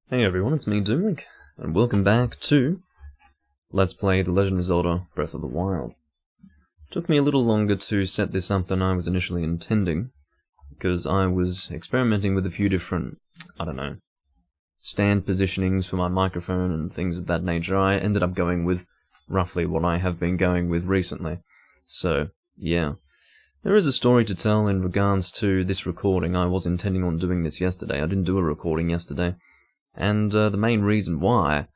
Hey everyone, it's me, Doomlink, and welcome back to Let's Play The Legend of Zelda Breath of the Wild. It took me a little longer to set this up than I was initially intending, because I was experimenting with a few different, stand positionings for my microphone and things of that nature. I ended up going with roughly what I have been going with recently. So, yeah. There is a story to tell in regards to this recording. I was intending on doing this yesterday. I didn't do a recording yesterday. And the main reason why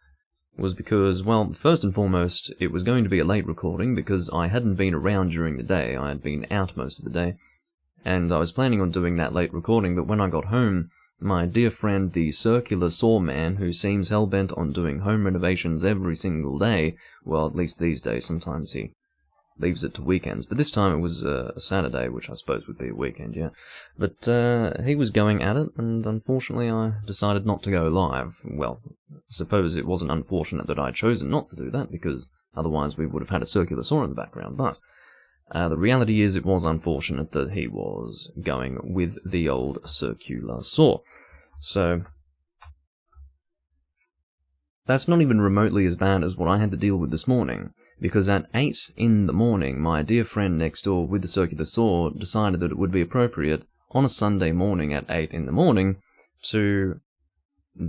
was because, well, first and foremost, it was going to be a late recording because I hadn't been around during the day. I had been out most of the day. And I was planning on doing that late recording, but when I got home, my dear friend, the circular saw man, who seems hell-bent on doing home renovations every single day, well, at least these days, sometimes he leaves it to weekends, but this time it was a Saturday, which I suppose would be a weekend, yeah. But he was going at it, and unfortunately I decided not to go live. Well, I suppose it wasn't unfortunate that I'd chosen not to do that, because otherwise we would have had a circular saw in the background, but the reality is it was unfortunate that he was going with the old circular saw. So that's not even remotely as bad as what I had to deal with this morning, because at 8 in the morning, my dear friend next door with the circular saw decided that it would be appropriate on a Sunday morning at 8 in the morning to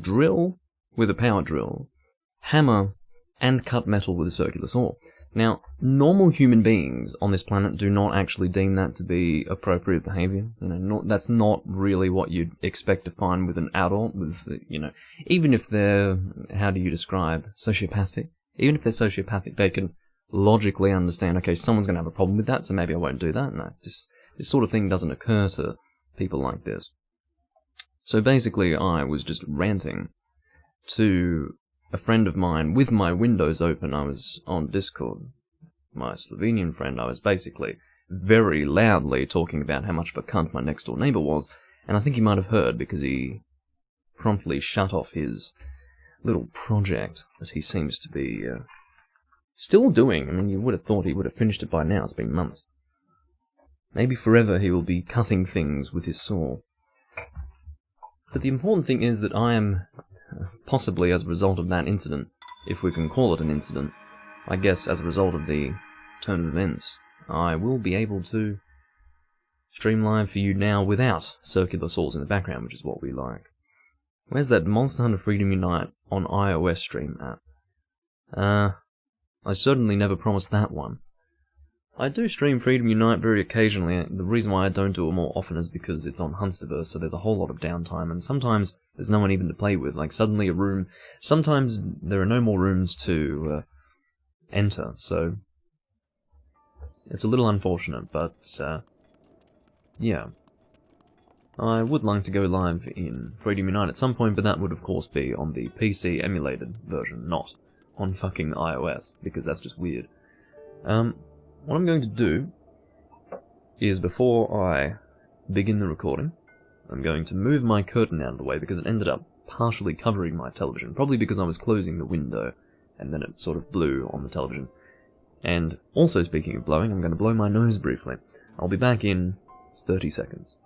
drill with a power drill, hammer, and cut metal with a circular saw. Now, normal human beings on this planet do not actually deem that to be appropriate behavior. That's not really what you'd expect to find with an adult, even if they're, how do you describe, sociopathic? Even if they're sociopathic, they can logically understand, okay, someone's going to have a problem with that, so maybe I won't do that. No, this sort of thing doesn't occur to people like this. So basically, I was just ranting to a friend of mine with my windows open. I was on Discord. My Slovenian friend, I was basically very loudly talking about how much of a cunt my next door neighbour was, and I think he might have heard because he promptly shut off his little project that he seems to be still doing. I mean, you would have thought he would have finished it by now. It's been months. Maybe forever he will be cutting things with his saw. But the important thing is that I am, possibly as a result of that incident, if we can call it an incident, I guess as a result of the turn of events, I will be able to stream live for you now without circular saws in the background, which is what we like. Where's that Monster Hunter Freedom Unite on iOS stream at? I certainly never promised that one. I do stream Freedom Unite very occasionally. The reason why I don't do it more often is because it's on Hunsterverse, so there's a whole lot of downtime, and sometimes there's no one even to play with. Like, suddenly a room... Sometimes there are no more rooms to enter, so... It's a little unfortunate, but, yeah. I would like to go live in Freedom Unite at some point, but that would of course be on the PC emulated version, not on fucking iOS, because that's just weird. What I'm going to do is, before I begin the recording, I'm going to move my curtain out of the way because it ended up partially covering my television, probably because I was closing the window and then it sort of blew on the television. And also, speaking of blowing, I'm going to blow my nose briefly. I'll be back in 30 seconds.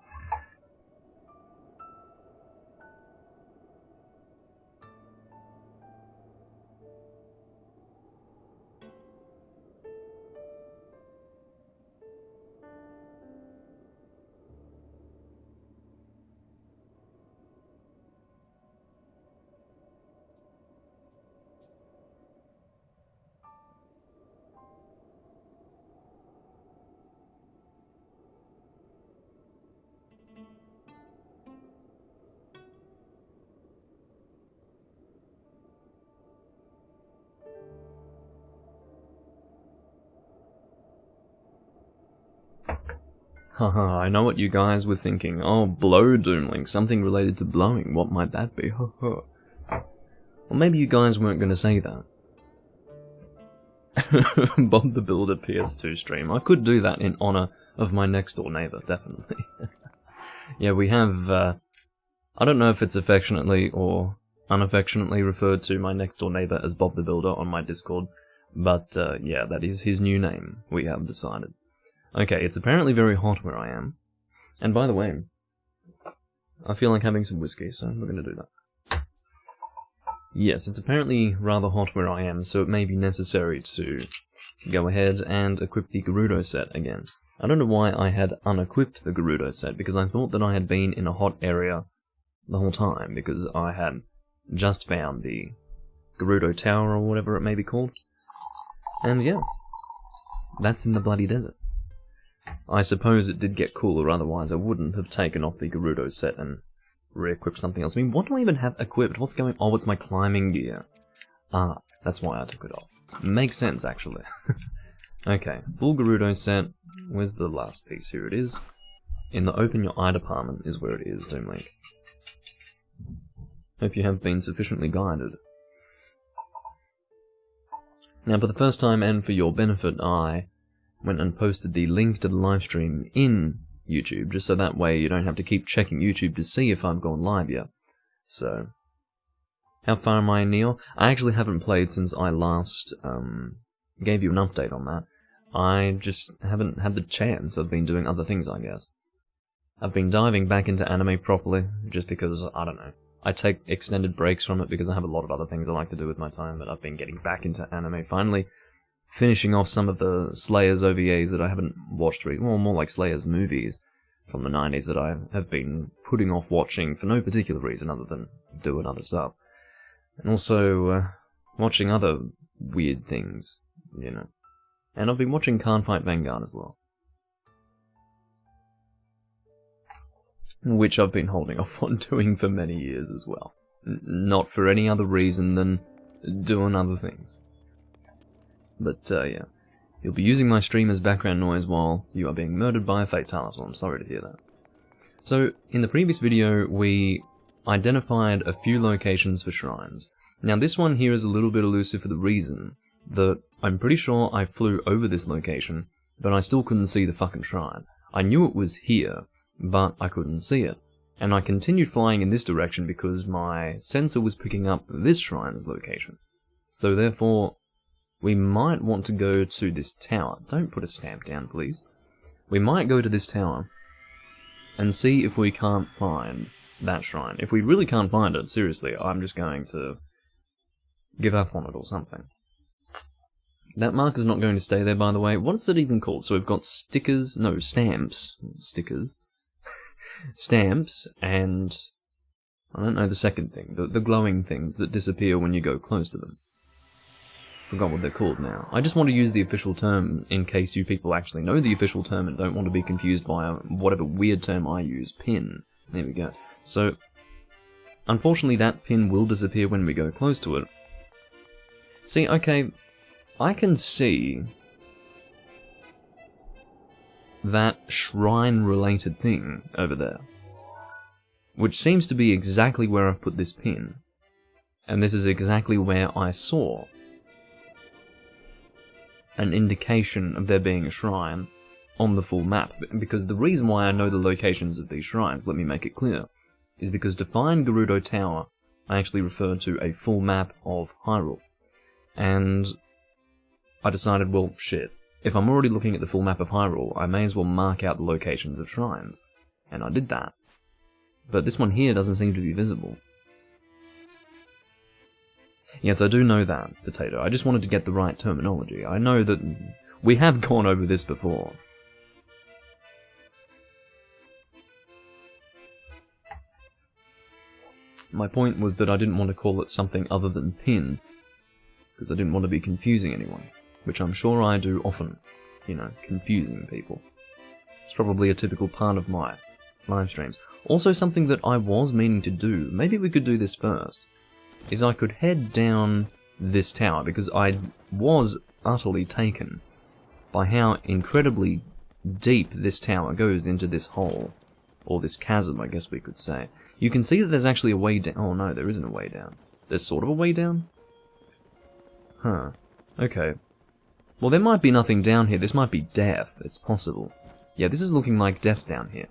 Haha, I know what you guys were thinking. Oh, blow Doomlink, something related to blowing. What might that be? Haha. Well, maybe you guys weren't going to say that. Bob the Builder PS2 stream. I could do that in honor of my next door neighbor, definitely. Yeah, we have, I don't know if it's affectionately or unaffectionately referred to my next door neighbor as Bob the Builder on my Discord, but yeah, that is his new name, we have decided. Okay, it's apparently very hot where I am. And by the way, I feel like having some whiskey, so we're going to do that. Yes, it's apparently rather hot where I am, so it may be necessary to go ahead and equip the Gerudo set again. I don't know why I had unequipped the Gerudo set, because I thought that I had been in a hot area the whole time, because I had just found the Gerudo Tower, or whatever it may be called. And yeah, that's in the bloody desert. I suppose it did get cooler, otherwise I wouldn't have taken off the Gerudo set and re-equipped something else. I mean, what do I even have equipped? What's going on? Oh, it's my climbing gear. Ah, that's why I took it off. Makes sense, actually. Okay, full Gerudo set. Where's the last piece? Here it is. In the Open Your Eye department is where it is, Doom Link. Hope you have been sufficiently guided. Now, for the first time and for your benefit, I went and posted the link to the livestream in YouTube, just so that way you don't have to keep checking YouTube to see if I've gone live yet. So, how far am I in Neo? I actually haven't played since I last gave you an update on that. I just haven't had the chance. I've been doing other things, I guess. I've been diving back into anime properly, just because, I don't know. I take extended breaks from it because I have a lot of other things I like to do with my time, but I've been getting back into anime, finally finishing off some of the Slayers OVAs that I haven't watched, well, more like Slayers movies from the 90s that I have been putting off watching for no particular reason other than doing other stuff. And also, watching other weird things, you know. And I've been watching Can't Fight Vanguard as well. Which I've been holding off on doing for many years as well. Not for any other reason than doing other things. But, yeah. You'll be using my stream as background noise while you are being murdered by a Fatalis. Well, I'm sorry to hear that. So, in the previous video, we identified a few locations for shrines. Now, this one here is a little bit elusive for the reason that I'm pretty sure I flew over this location, but I still couldn't see the fucking shrine. I knew it was here, but I couldn't see it. And I continued flying in this direction because my sensor was picking up this shrine's location. So therefore, we might want to go to this tower. Don't put a stamp down, please. We might go to this tower and see if we can't find that shrine. If we really can't find it, seriously, I'm just going to give up on it or something. That marker's not going to stay there, by the way. What is it even called? So we've got stickers, no, stamps. Stickers. Stamps, and I don't know the second thing. The glowing things that disappear when you go close to them. Forgot what they're called now. I just want to use the official term in case you people actually know the official term and don't want to be confused by whatever weird term I use. Pin. There we go. So, unfortunately that pin will disappear when we go close to it. See, okay, I can see that shrine-related thing over there, which seems to be exactly where I've put this pin, and this is exactly where I saw an indication of there being a shrine on the full map, because the reason why I know the locations of these shrines, let me make it clear, is because to find Gerudo Tower, I actually referred to a full map of Hyrule, and I decided, well, shit, if I'm already looking at the full map of Hyrule, I may as well mark out the locations of shrines. And I did that. But this one here doesn't seem to be visible. Yes, I do know that, Potato. I just wanted to get the right terminology. I know that we have gone over this before. My point was that I didn't want to call it something other than pin, because I didn't want to be confusing anyone. Which I'm sure I do often, you know, confusing people. It's probably a typical part of my live streams. Also something that I was meaning to do, maybe we could do this first, is I could head down this tower, because I was utterly taken by how incredibly deep this tower goes into this hole, or this chasm, I guess we could say. You can see that there's actually a way down. Oh no, there isn't a way down. There's sort of a way down? Huh. Okay. Well, there might be nothing down here. This might be death. It's possible. Yeah, this is looking like death down here.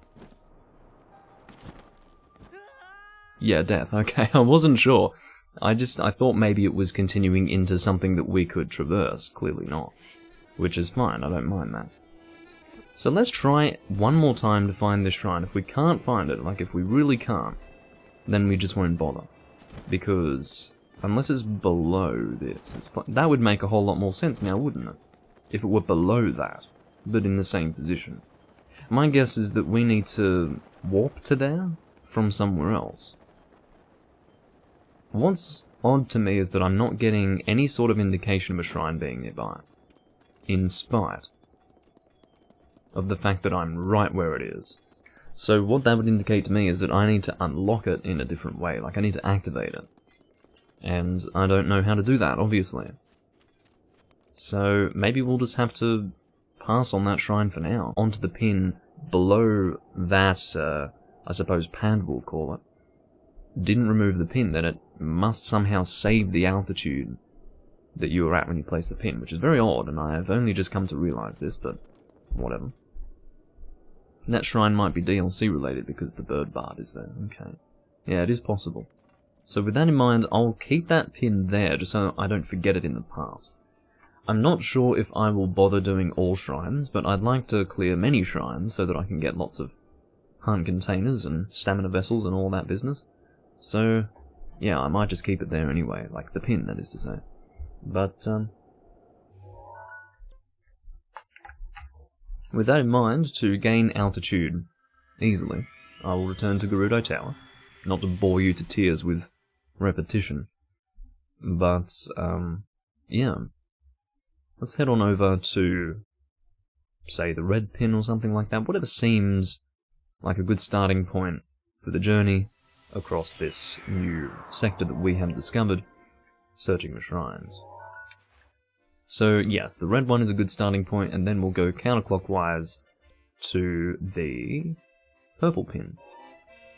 Yeah, death. Okay, I wasn't sure. I thought maybe it was continuing into something that we could traverse. Clearly not. Which is fine, I don't mind that. So let's try one more time to find this shrine. If we can't find it, like if we really can't, then we just won't bother. Because Unless it's below this. That would make a whole lot more sense now, wouldn't it? If it were below that, but in the same position. My guess is that we need to warp to there from somewhere else. What's odd to me is that I'm not getting any sort of indication of a shrine being nearby, in spite of the fact that I'm right where it is. So what that would indicate to me is that I need to unlock it in a different way, like I need to activate it. And I don't know how to do that, obviously. So maybe we'll just have to pass on that shrine for now, onto the pin below that, I suppose pad we'll call it. Didn't remove the pin, then it must somehow save the altitude that you were at when you placed the pin, which is very odd, and I've only just come to realise this, but whatever. That shrine might be DLC related because the bird bard is there. Okay. Yeah, it is possible. So with that in mind, I'll keep that pin there just so I don't forget it in the past. I'm not sure if I will bother doing all shrines, but I'd like to clear many shrines so that I can get lots of hunt containers and stamina vessels and all that business. So, yeah, I might just keep it there anyway, like the pin, that is to say. But, with that in mind, to gain altitude easily, I will return to Gerudo Tower. Not to bore you to tears with repetition. But, yeah. Let's head on over to, say, the red pin or something like that. Whatever seems like a good starting point for the journey across this new sector that we have discovered, searching for shrines. So, yes, the red one is a good starting point, and then we'll go counterclockwise to the purple pin.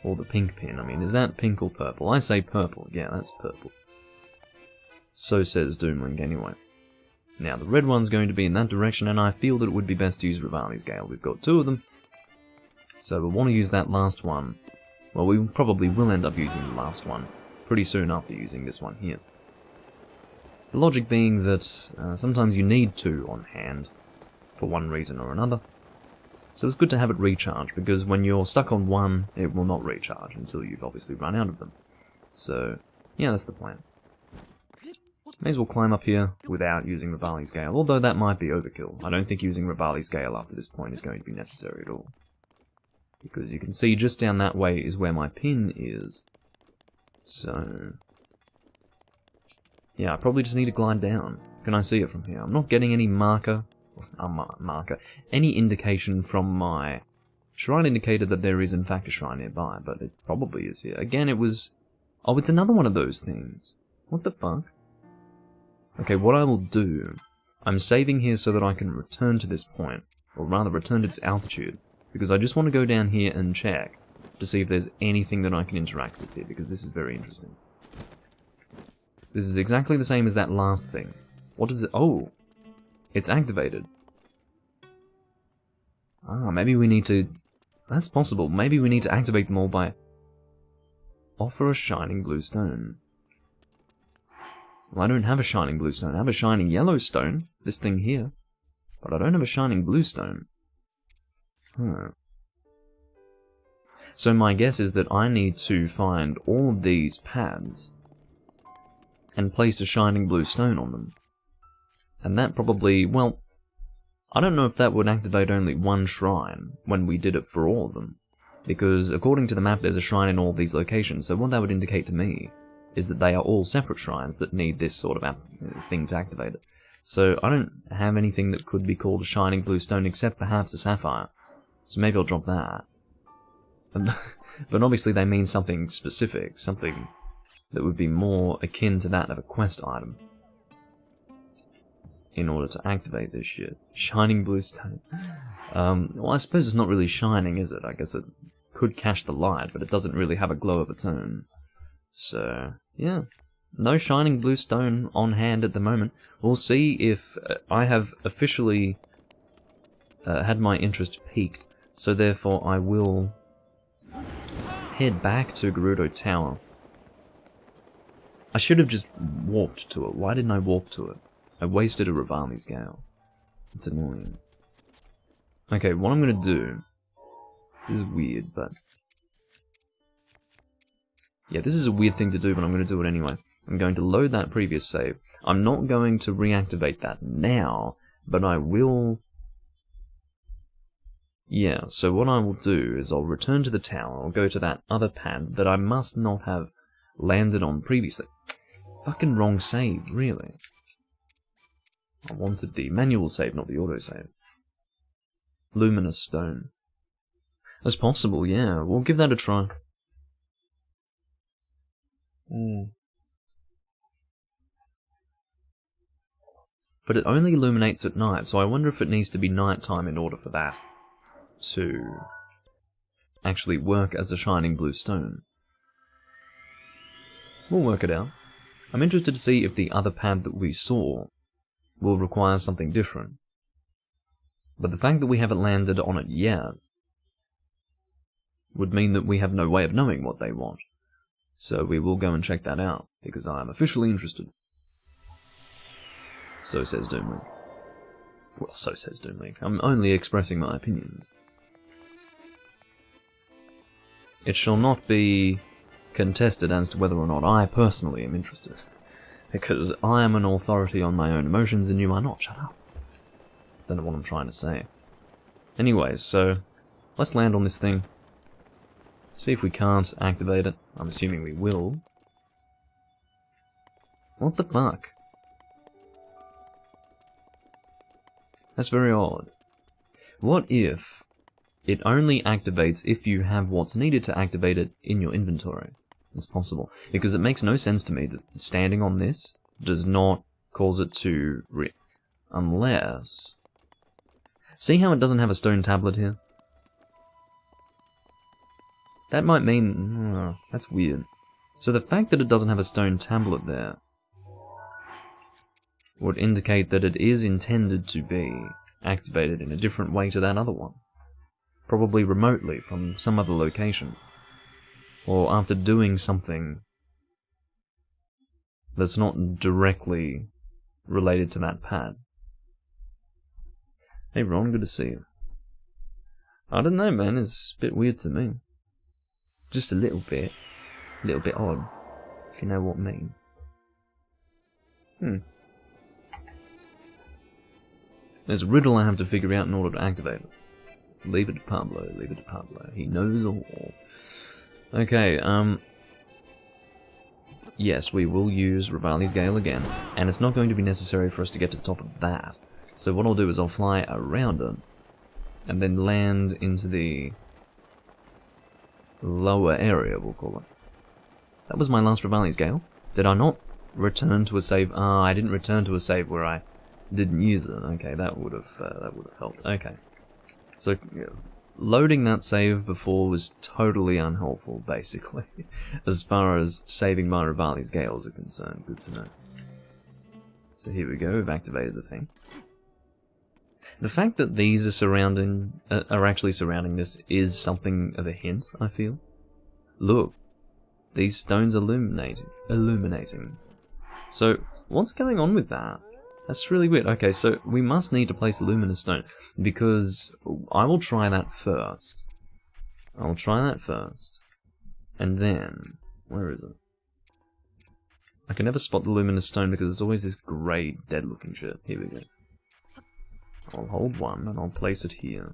Or the pink pin. I mean, is that pink or purple? I say purple. Yeah, that's purple. So says Doomlink anyway. Now, the red one's going to be in that direction, and I feel that it would be best to use Rivali's Gale. We've got two of them. So we'll want to use that last one. Well, we probably will end up using the last one pretty soon after using this one here. The logic being that sometimes you need two on hand, for one reason or another. So it's good to have it recharge, because when you're stuck on one, it will not recharge until you've obviously run out of them. So, yeah, that's the plan. May as well climb up here without using Rivali's Gale, although that might be overkill. I don't think using Rivali's Gale after this point is going to be necessary at all. Because you can see just down that way is where my pin is. So, yeah, I probably just need to glide down. Can I see it from here? I'm not getting any any indication from my shrine indicator that there is in fact a shrine nearby, but it probably is here. Again, it was... Oh, it's another one of those things. What the fuck? Okay, what I will do... I'm saving here so that I can return to this point, or rather return to this altitude, because I just want to go down here and check to see if there's anything that I can interact with here, because this is very interesting. This is exactly the same as that last thing. What is it? Oh! It's activated. Ah, maybe we need to... That's possible. Maybe we need to activate them all by... Offer a shining blue stone. Well, I don't have a shining blue stone. I have a shining yellow stone, this thing here. But I don't have a shining blue stone. Huh. So my guess is that I need to find all of these pads and place a shining blue stone on them. And that probably, well, I don't know if that would activate only one shrine when we did it for all of them. Because according to the map there's a shrine in all these locations, so what that would indicate to me is that they are all separate shrines that need this sort of thing to activate it. So I don't have anything that could be called a shining blue stone except perhaps a sapphire. So maybe I'll drop that. But obviously they mean something specific, something that would be more akin to that of a quest item. In order to activate this shit. Shining blue stone. Well, I suppose it's not really shining, is it? I guess it could catch the light, but it doesn't really have a glow of its own. So, yeah. No shining blue stone on hand at the moment. We'll see if I have officially had my interest piqued, so therefore I will head back to Gerudo Tower. I should have just walked to it. Why didn't I walk to it? I wasted a Rivali's Gale. It's annoying. Okay, what I'm gonna do... This is weird, but... Yeah, this is a weird thing to do, but I'm gonna do it anyway. I'm going to load that previous save. I'm not going to reactivate that now, but I will... Yeah, so what I will do is I'll return to the tower, I'll go to that other pad that I must not have landed on previously. Fucking wrong save, really. I wanted the manual save, not the autosave. Luminous stone. That's possible, yeah. We'll give that a try. But it only illuminates at night, so I wonder if it needs to be nighttime in order for that to actually work as a shining blue stone. We'll work it out. I'm interested to see if the other pad that we saw will require something different. But the fact that we haven't landed on it yet would mean that we have no way of knowing what they want. So we will go and check that out, because I am officially interested. So says Doomlink. Well, so says Doomlink. I'm only expressing my opinions. It shall not be contested as to whether or not I personally am interested. Because I am an authority on my own emotions and you are not. Shut up. Don't know what I'm trying to say. Anyways, so let's land on this thing. See if we can't activate it. I'm assuming we will. What the fuck? That's very odd. What if it only activates if you have what's needed to activate it in your inventory? It's possible. Because it makes no sense to me that standing on this does not cause it to unless... See how it doesn't have a stone tablet here? That might mean... Oh, that's weird. So the fact that it doesn't have a stone tablet there would indicate that it is intended to be activated in a different way to that other one. Probably remotely from some other location. Or after doing something that's not directly related to that pad. Hey Ron, good to see you. I don't know, man, it's a bit weird to me. Just a little bit odd, if you know what I mean. There's a riddle I have to figure out in order to activate it. Leave it to Pablo, leave it to Pablo. He knows all. Okay, yes, we will use Rivali's Gale again, and it's not going to be necessary for us to get to the top of that. So what I'll do is I'll fly around it, and then land into the lower area, we'll call it. That was my last Rivali's Gale. Did I not return to a save? Ah, I didn't return to a save where I didn't use it. Okay, that would have helped. Okay, so loading that save before was totally unhelpful, basically, as far as saving my Rivali's Gales are concerned. Good to know. So here we go. We've activated the thing. The fact that these are actually surrounding this is something of a hint, I feel. Look, these stones are illuminating. So, what's going on with that? That's really weird. Okay, so we must need to place a luminous stone, because I will try that first. I'll try that first. And then, where is it? I can never spot the luminous stone because there's always this grey, dead-looking shit. Here we go. I'll hold one and I'll place it here.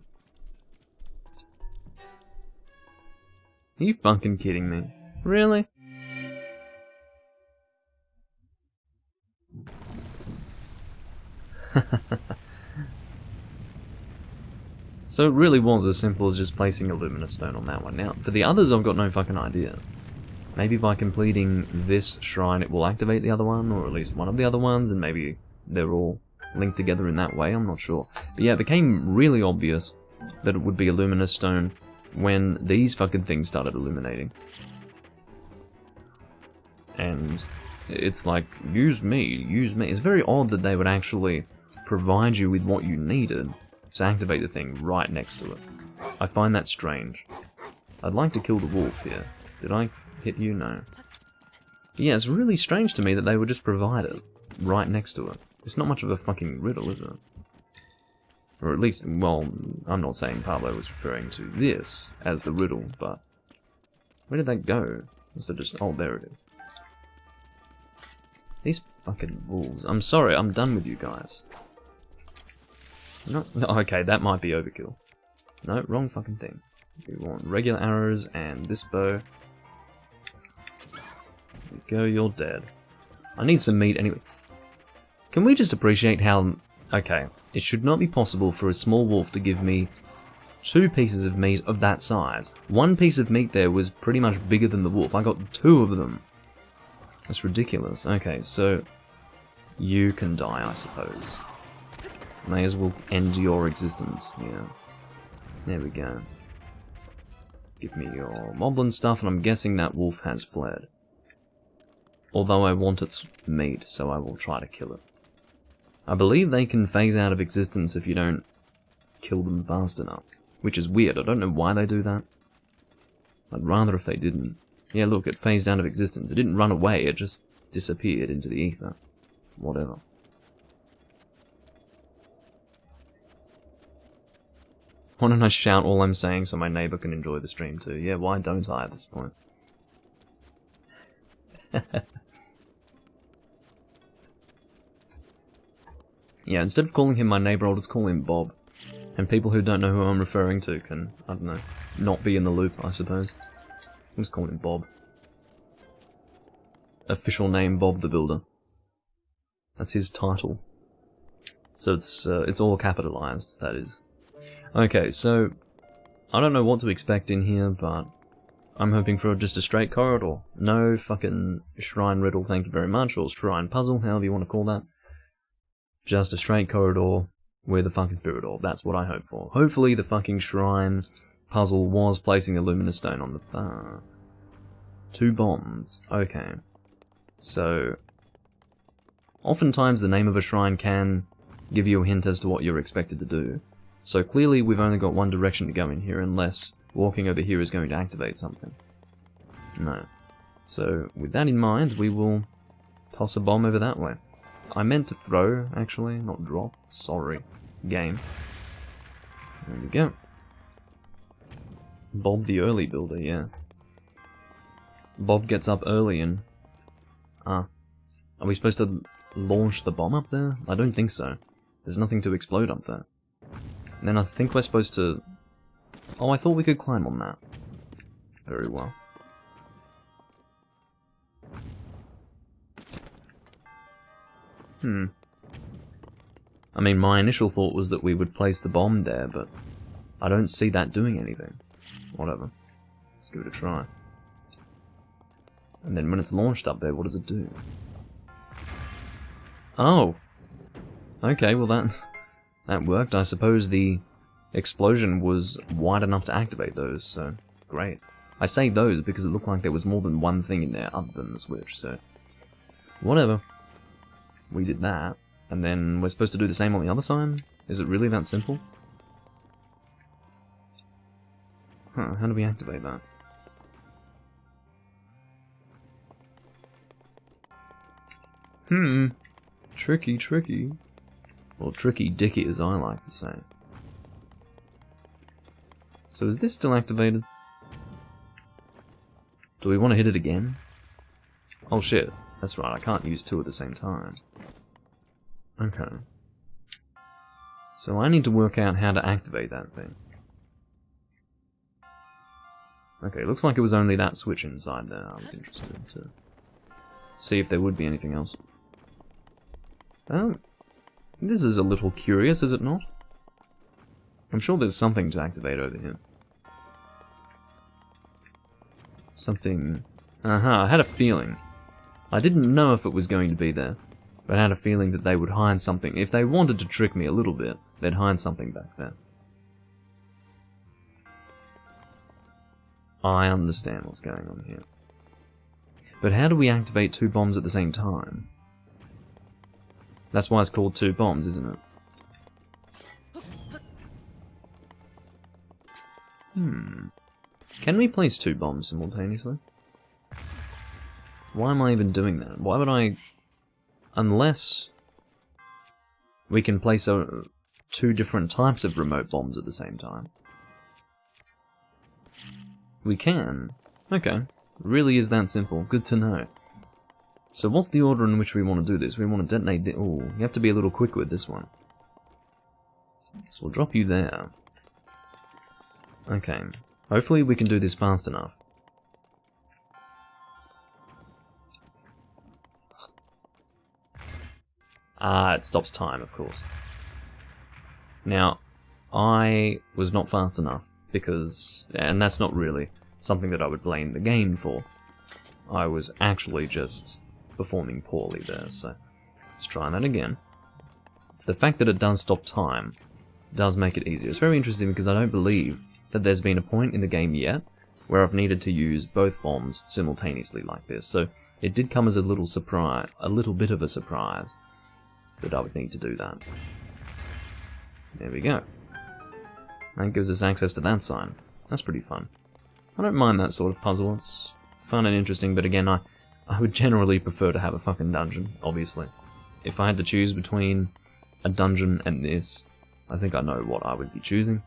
Are you fucking kidding me? Really? So it really was as simple as just placing a luminous stone on that one. Now, for the others, I've got no fucking idea. Maybe by completing this shrine it will activate the other one, or at least one of the other ones, and maybe they're all linked together in that way, I'm not sure. But yeah, it became really obvious that it would be a luminous stone when these fucking things started illuminating. And it's like, use me, use me. It's very odd that they would actually provide you with what you needed to activate the thing right next to it. I find that strange. I'd like to kill the wolf here. Did I hit you? No. Yeah, it's really strange to me that they would just provide it right next to it. It's not much of a fucking riddle, is it? Or at least, well, I'm not saying Pablo was referring to this as the riddle, but where did that go? Must have just... oh, there it is. These fucking wolves. I'm sorry, I'm done with you guys. No, okay, that might be overkill. No, wrong fucking thing. We want regular arrows and this bow. There we go, you're dead. I need some meat anyway. Can we just appreciate how... Okay, it should not be possible for a small wolf to give me 2 pieces of meat of that size. 1 piece of meat there was pretty much bigger than the wolf. I got 2 of them. That's ridiculous. Okay, so... You can die, I suppose. May as well end your existence, yeah. There we go. Give me your moblin stuff, and I'm guessing that wolf has fled. Although I want its meat, so I will try to kill it. I believe they can phase out of existence if you don't kill them fast enough. Which is weird, I don't know why they do that. I'd rather if they didn't. Yeah, look, it phased out of existence. It didn't run away, it just disappeared into the ether. Whatever. Why don't I shout all I'm saying so my neighbor can enjoy the stream too? Yeah, why don't I at this point? Yeah, instead of calling him my neighbor, I'll just call him Bob. And people who don't know who I'm referring to can, I don't know, not be in the loop, I suppose. I'll just call him Bob. Official name, Bob the Builder. That's his title. So it's all capitalized, that is. Okay, so I don't know what to expect in here, but I'm hoping for just a straight corridor. No fucking shrine riddle, thank you very much, or shrine puzzle, however you want to call that. Just a straight corridor with a fucking spirit orb. That's what I hope for. Hopefully the fucking shrine puzzle was placing a luminous stone on the... 2 bombs. Okay. So... Oftentimes the name of a shrine can give you a hint as to what you're expected to do. So clearly we've only got one direction to go in here, unless walking over here is going to activate something. No. So with that in mind, we will toss a bomb over that way. I meant to throw, actually, not drop. Sorry. Game. There we go. Bob the early builder, yeah. Bob gets up early and... Are we supposed to launch the bomb up there? I don't think so. There's nothing to explode up there. And then I think we're supposed to... Oh, I thought we could climb on that. Very well. I mean, my initial thought was that we would place the bomb there, but I don't see that doing anything. Whatever. Let's give it a try. And then when it's launched up there, what does it do? Oh! Okay, well that worked. I suppose the explosion was wide enough to activate those, so great. I say those because it looked like there was more than one thing in there other than the switch, so whatever. We did that, and then we're supposed to do the same on the other side? Is it really that simple? Huh, how do we activate that? Tricky, tricky. Or tricky dicky, as I like to say. So is this still activated? Do we want to hit it again? Oh shit, that's right, I can't use 2 at the same time. Okay. So I need to work out how to activate that thing. Okay, looks like it was only that switch inside there. I was interested to see if there would be anything else. Oh, this is a little curious, is it not? I'm sure there's something to activate over here. Something... I had a feeling. I didn't know if it was going to be there, but I had a feeling that they would hide something. If they wanted to trick me a little bit, they'd hide something back there. I understand what's going on here. But how do we activate 2 bombs at the same time? That's why it's called 2 bombs, isn't it? Can we place 2 bombs simultaneously? Why am I even doing that? Why would I... Unless... we can place 2 different types of remote bombs at the same time. We can. Okay. Really is that simple. Good to know. So what's the order in which we want to do this? We want to detonate the... Ooh, you have to be a little quick with this one. So we'll drop you there. Okay. Hopefully we can do this fast enough. Ah, it stops time, of course. Now, I was not fast enough, because... And that's not really something that I would blame the game for. I was actually just performing poorly there, so... Let's try that again. The fact that it does stop time does make it easier. It's very interesting because I don't believe that there's been a point in the game yet where I've needed to use both bombs simultaneously like this, so it did come as a little surprise, a little bit of a surprise, that I would need to do that. There we go. That gives us access to that sign. That's pretty fun. I don't mind that sort of puzzle, it's fun and interesting, but again, I would generally prefer to have a fucking dungeon, obviously. If I had to choose between a dungeon and this, I think I know what I would be choosing.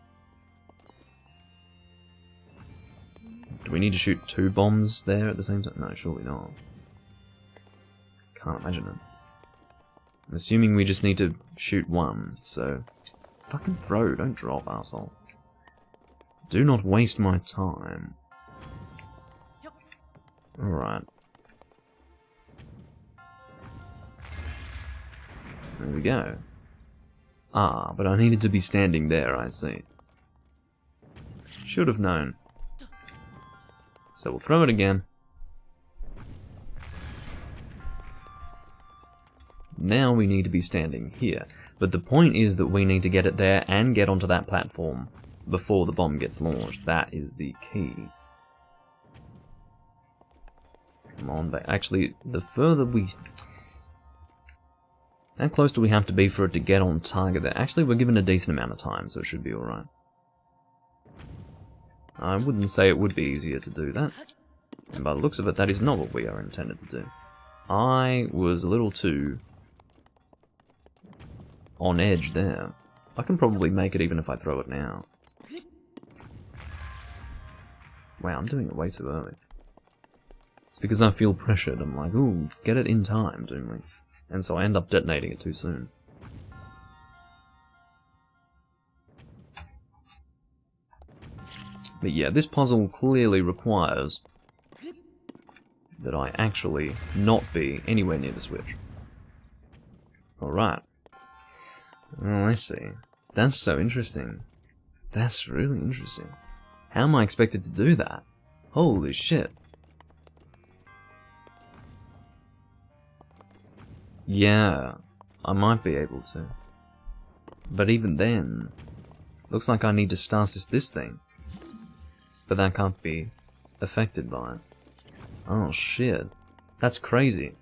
Do we need to shoot 2 bombs there at the same time? No, surely not. Can't imagine it. I'm assuming we just need to shoot 1, so... Fucking throw, don't drop, arsehole. Do not waste my time. Alright. There we go. Ah, but I needed to be standing there, I see. Should have known. So we'll throw it again. Now we need to be standing here. But the point is that we need to get it there and get onto that platform before the bomb gets launched. That is the key. Come on, but actually, the further we... How close do we have to be for it to get on target there? Actually, we're given a decent amount of time, so it should be alright. I wouldn't say it would be easier to do that. And by the looks of it, that is not what we are intended to do. I was a little too... on edge there. I can probably make it even if I throw it now. Wow, I'm doing it way too early. It's because I feel pressured. I'm like, ooh, get it in time, don't we? And so I end up detonating it too soon. But yeah, this puzzle clearly requires that I actually not be anywhere near the switch. Alright. Oh, I see. That's so interesting. That's really interesting. How am I expected to do that? Holy shit. Yeah, I might be able to. But even then, looks like I need to stasis this thing. But that can't be affected by it. Oh shit. That's crazy.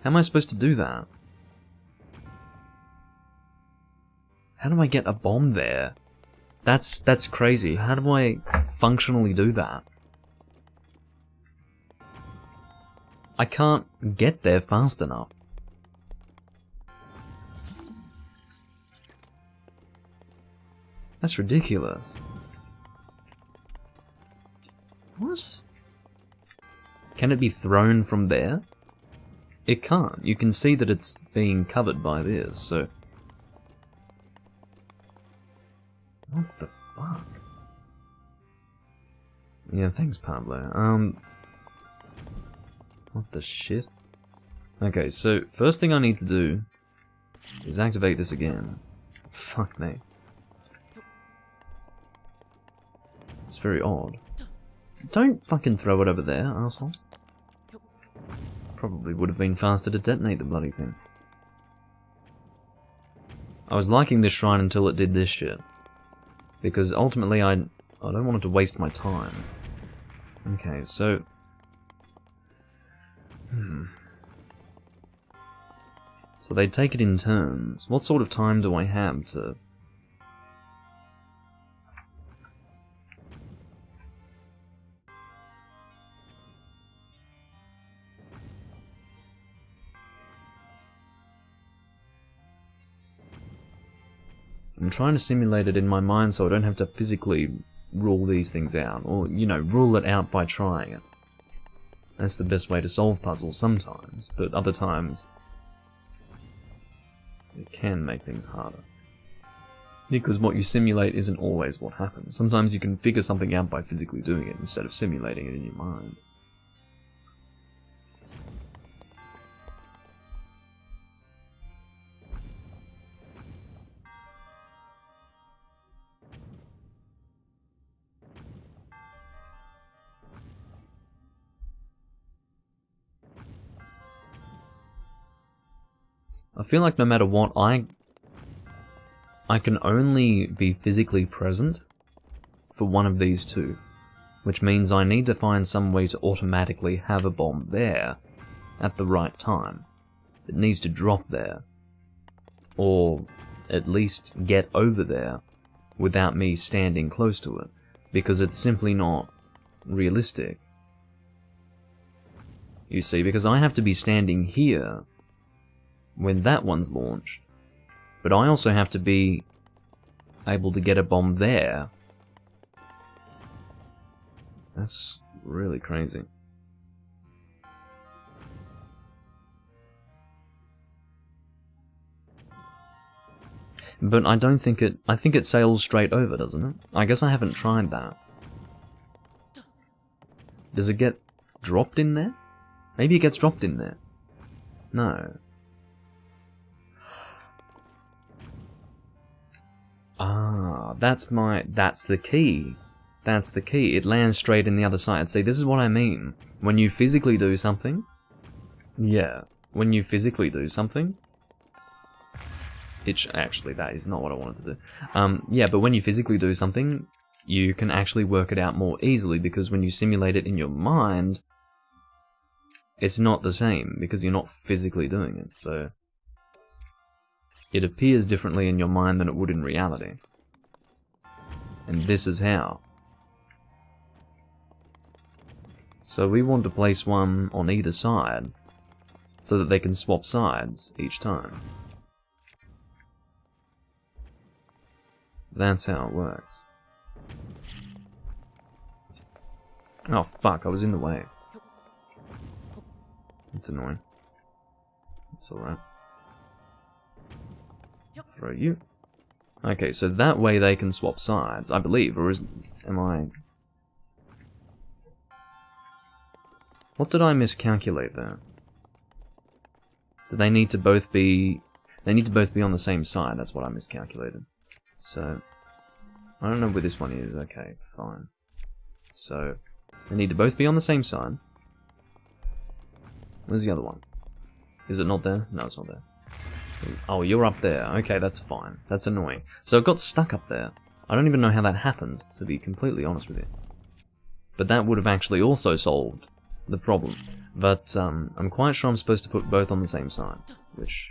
How am I supposed to do that? How do I get a bomb there? That's crazy. How do I functionally do that? I can't get there fast enough. That's ridiculous. What? Can it be thrown from there? It can't. You can see that it's being covered by this, so... What the fuck? Yeah, thanks, Pablo. What the shit? Okay, so, first thing I need to do is activate this again. Fuck me. It's very odd. Don't fucking throw it over there, asshole. Probably would have been faster to detonate the bloody thing. I was liking this shrine until it did this shit. Because ultimately I don't want it to waste my time. Okay, so... So they take it in turns. What sort of time do I have to... I'm trying to simulate it in my mind so I don't have to physically rule these things out, or, you know, rule it out by trying it. That's the best way to solve puzzles sometimes, but other times it can make things harder. Because what you simulate isn't always what happens. Sometimes you can figure something out by physically doing it instead of simulating it in your mind. I feel like no matter what, I can only be physically present for one of these two, which means I need to find some way to automatically have a bomb there at the right time. It needs to drop there, or at least get over there without me standing close to it, because it's simply not realistic. You see, because I have to be standing here when that one's launched, but I also have to be able to get a bomb there. That's really crazy. But I don't think it... I think it sails straight over, doesn't it? I guess I haven't tried that. Does it get dropped in there? Maybe it gets dropped in there. No. Ah, that's the key. That's the key. It lands straight in the other side. See, this is what I mean. When you physically do something... Yeah. When you physically do something... Actually, that is not what I wanted to do. Yeah, but when you physically do something, you can actually work it out more easily, because when you simulate it in your mind, it's not the same, because you're not physically doing it, so... It appears differently in your mind than it would in reality. And this is how. So we want to place one on either side, so that they can swap sides each time. That's how it works. Oh fuck, I was in the way. That's annoying. It's alright. Throw you. Okay, so that way they can swap sides, I believe, or am I... What did I miscalculate there? Do they need to both be... They need to both be on the same side, that's what I miscalculated. So... I don't know where this one is, okay, fine. So... They need to both be on the same side. Where's the other one? Is it not there? No, it's not there. Oh, you're up there. Okay, that's fine. That's annoying. So it got stuck up there. I don't even know how that happened, to be completely honest with you. But that would have actually also solved the problem. But I'm quite sure I'm supposed to put both on the same side, which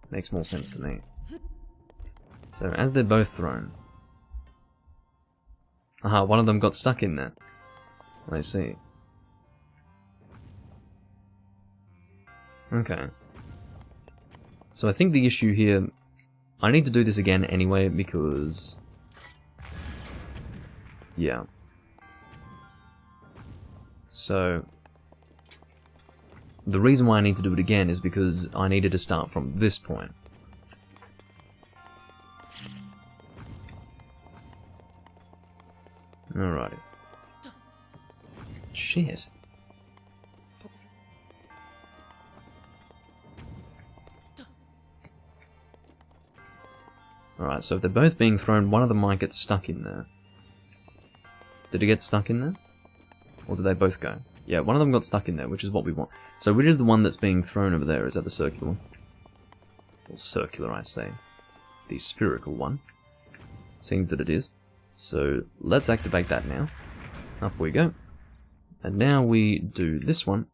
makes more sense to me. So as they're both thrown... Aha, one of them got stuck in there. I see. Okay. So I think the issue here... I need to do this again anyway, because... Yeah. So... The reason why I need to do it again is because I needed to start from this point. Alrighty. Shit. Alright, so if they're both being thrown, one of them might get stuck in there. Did it get stuck in there? Or did they both go? Yeah, one of them got stuck in there, which is what we want. So which is the one that's being thrown over there? Is that the circular one? Or circular, I say. The spherical one. Seems that it is. So let's activate that now. Up we go. And now we do this one.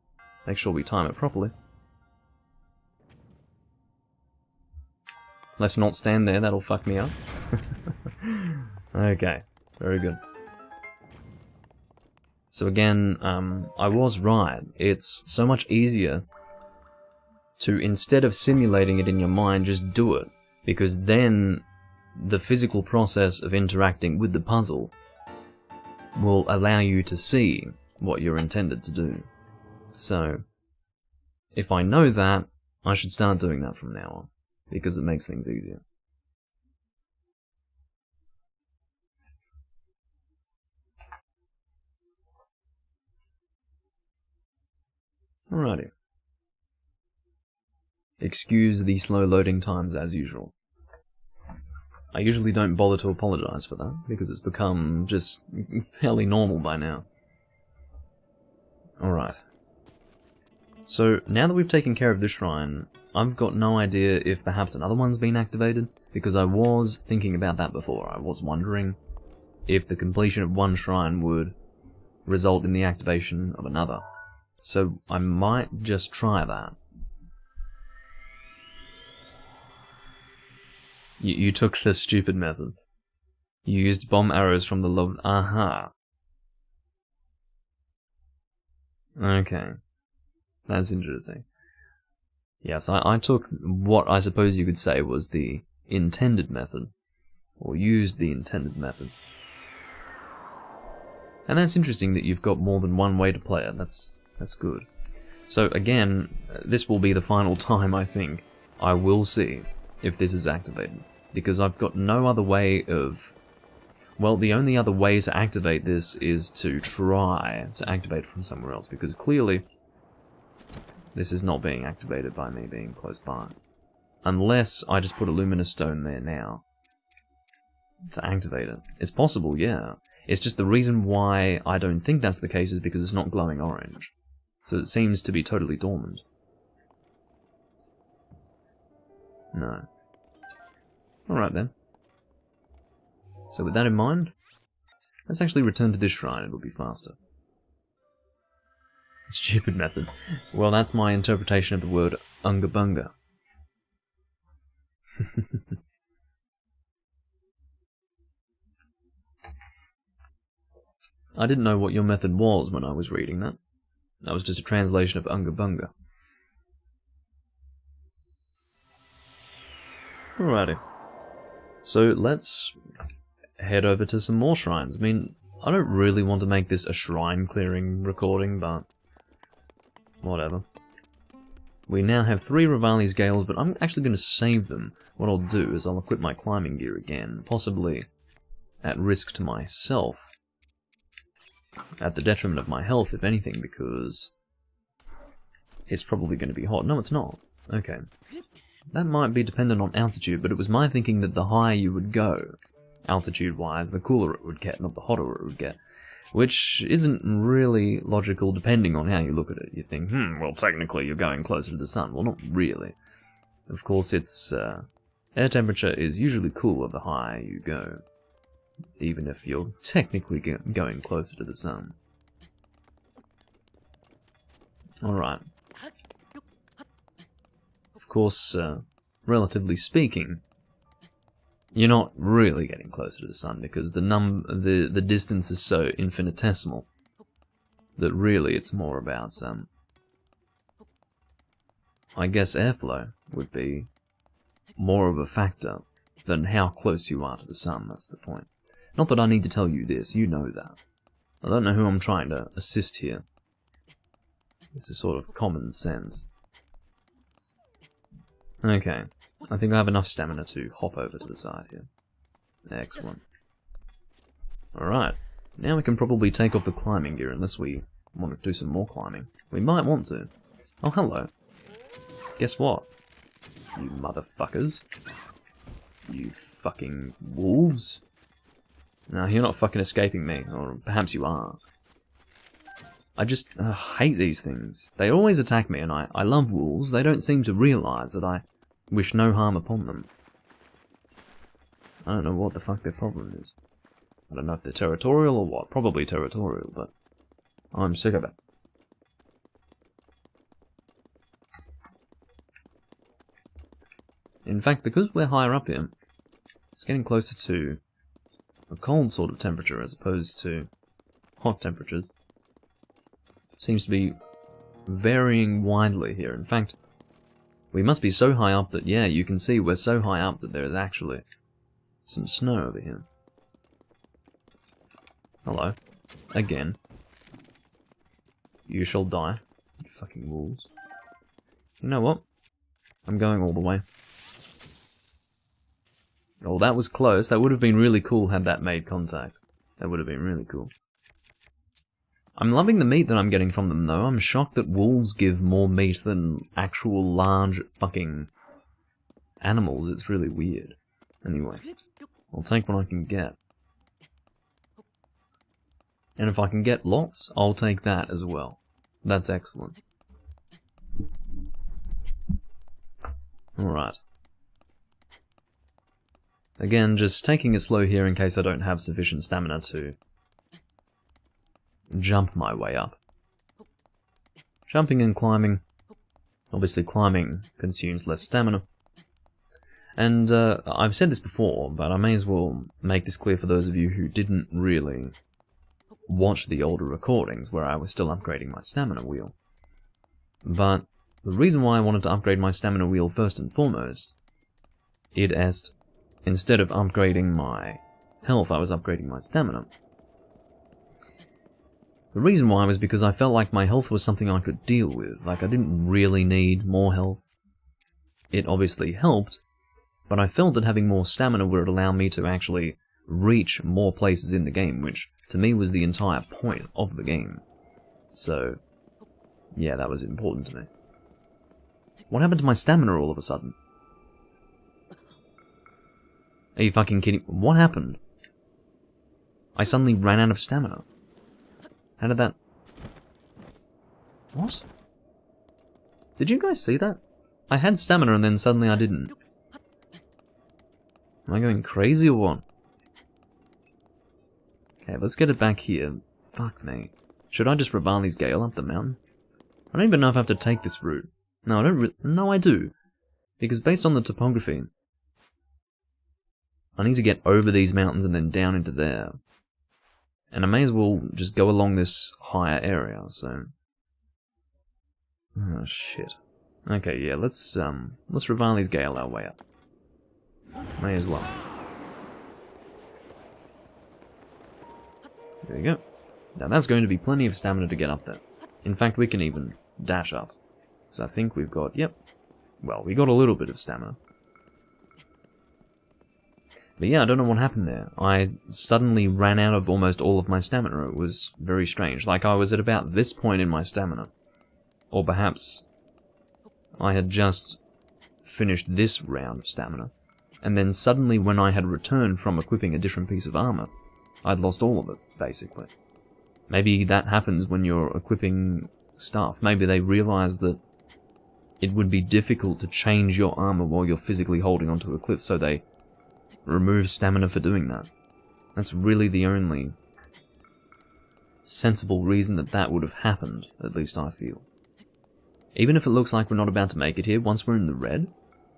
Make sure we time it properly. Let's not stand there, that'll fuck me up. Okay, very good. So again, I was right. It's so much easier to, instead of simulating it in your mind, just do it. Because then the physical process of interacting with the puzzle will allow you to see what you're intended to do. So, if I know that, I should start doing that from now on, because it makes things easier. Alrighty. Excuse the slow loading times as usual. I usually don't bother to apologize for that, because it's become just fairly normal by now. Alright. So, now that we've taken care of this shrine, I've got no idea if perhaps another one's been activated, because I was thinking about that before. I was wondering if the completion of one shrine would result in the activation of another. So, I might just try that. You took the stupid method. You used bomb arrows from the love. Aha. Okay. That's interesting. Yes, I took what I suppose you could say was the intended method. Or used the intended method. And that's interesting that you've got more than one way to play it. That's good. So again, this will be the final time, I think, I will see if this is activated. Because I've got no other way of... Well, the only other way to activate this is to try to activate it from somewhere else. Because clearly, this is not being activated by me being close by. Unless I just put a luminous stone there now to activate it. It's possible, yeah. It's just the reason why I don't think that's the case is because it's not glowing orange. So it seems to be totally dormant. No. Alright then. So with that in mind, let's actually return to this shrine, it'll be faster. Stupid method. Well, that's my interpretation of the word Unga Bunga. I didn't know what your method was when I was reading that. That was just a translation of Unga Bunga. Alrighty. So let's head over to some more shrines. I mean, I don't really want to make this a shrine clearing recording, but whatever. We now have 3 Rivali's Gales, but I'm actually going to save them. What I'll do is I'll equip my climbing gear again, possibly at risk to myself. At the detriment of my health, if anything, because it's probably going to be hot. No, it's not. Okay. That might be dependent on altitude, but it was my thinking that the higher you would go, altitude-wise, the cooler it would get, not the hotter it would get. Which isn't really logical depending on how you look at it. You think, well, technically you're going closer to the sun. Well, not really. Of course, it's, air temperature is usually cooler the higher you go. Even if you're technically going closer to the sun. Alright. Of course, relatively speaking, you're not really getting closer to the sun because the distance is so infinitesimal that really it's more about, I guess airflow would be more of a factor than how close you are to the sun, that's the point. Not that I need to tell you this, you know that. I don't know who I'm trying to assist here. This is sort of common sense. Okay, I think I have enough stamina to hop over to the side here. Excellent. Alright, now we can probably take off the climbing gear unless we want to do some more climbing. We might want to. Oh, hello. Guess what? You motherfuckers. You fucking wolves. No, you're not fucking escaping me, or perhaps you are. I just hate these things. They always attack me, and I love wolves. They don't seem to realise that I wish no harm upon them. I don't know what the fuck their problem is. I don't know if they're territorial or what. Probably territorial, but I'm sick of it. In fact, because we're higher up here, it's getting closer to a cold sort of temperature as opposed to hot temperatures. Seems to be varying widely here. In fact, we must be so high up that, yeah, you can see we're so high up that there is actually some snow over here. Hello. Again. You shall die. You fucking wolves. You know what? I'm going all the way. Oh, that was close. That would have been really cool had that made contact. That would have been really cool. I'm loving the meat that I'm getting from them, though. I'm shocked that wolves give more meat than actual large fucking animals. It's really weird. Anyway, I'll take what I can get. And if I can get lots, I'll take that as well. That's excellent. Alright. Again, just taking it slow here in case I don't have sufficient stamina to jump my way up. Jumping and climbing. Obviously climbing consumes less stamina. And I've said this before, but I may as well make this clear for those of you who didn't really watch the older recordings where I was still upgrading my stamina wheel. But the reason why I wanted to upgrade my stamina wheel first and foremost, instead of upgrading my health, I was upgrading my stamina. The reason why was because I felt like my health was something I could deal with. Like, I didn't really need more health. It obviously helped, but I felt that having more stamina would allow me to actually reach more places in the game, which to me was the entire point of the game. So, yeah, that was important to me. What happened to my stamina all of a sudden? Are you fucking kidding? What happened? I suddenly ran out of stamina. How did that... What? Did you guys see that? I had stamina and then suddenly I didn't. Am I going crazy or what? Okay, let's get it back here. Fuck me. Should I just Rivali's Gale up the mountain? I don't even know if I have to take this route. No, I don't no, I do. Because based on the topography, I need to get over these mountains and then down into there. And I may as well just go along this higher area, so... Oh, shit. Okay, yeah, let's Rivali's Gale our way up. May as well. There you go. Now that's going to be plenty of stamina to get up there. In fact, we can even dash up. So I think we've got, yep. Well, we got a little bit of stamina. But yeah, I don't know what happened there. I suddenly ran out of almost all of my stamina. It was very strange. Like I was at about this point in my stamina. Or perhaps I had just finished this round of stamina. And then suddenly when I had returned from equipping a different piece of armor, I'd lost all of it, basically. Maybe that happens when you're equipping stuff. Maybe they realize that it would be difficult to change your armor while you're physically holding onto a cliff, so they remove stamina for doing that. That's really the only sensible reason that that would have happened, at least I feel. Even if it looks like we're not about to make it here, once we're in the red,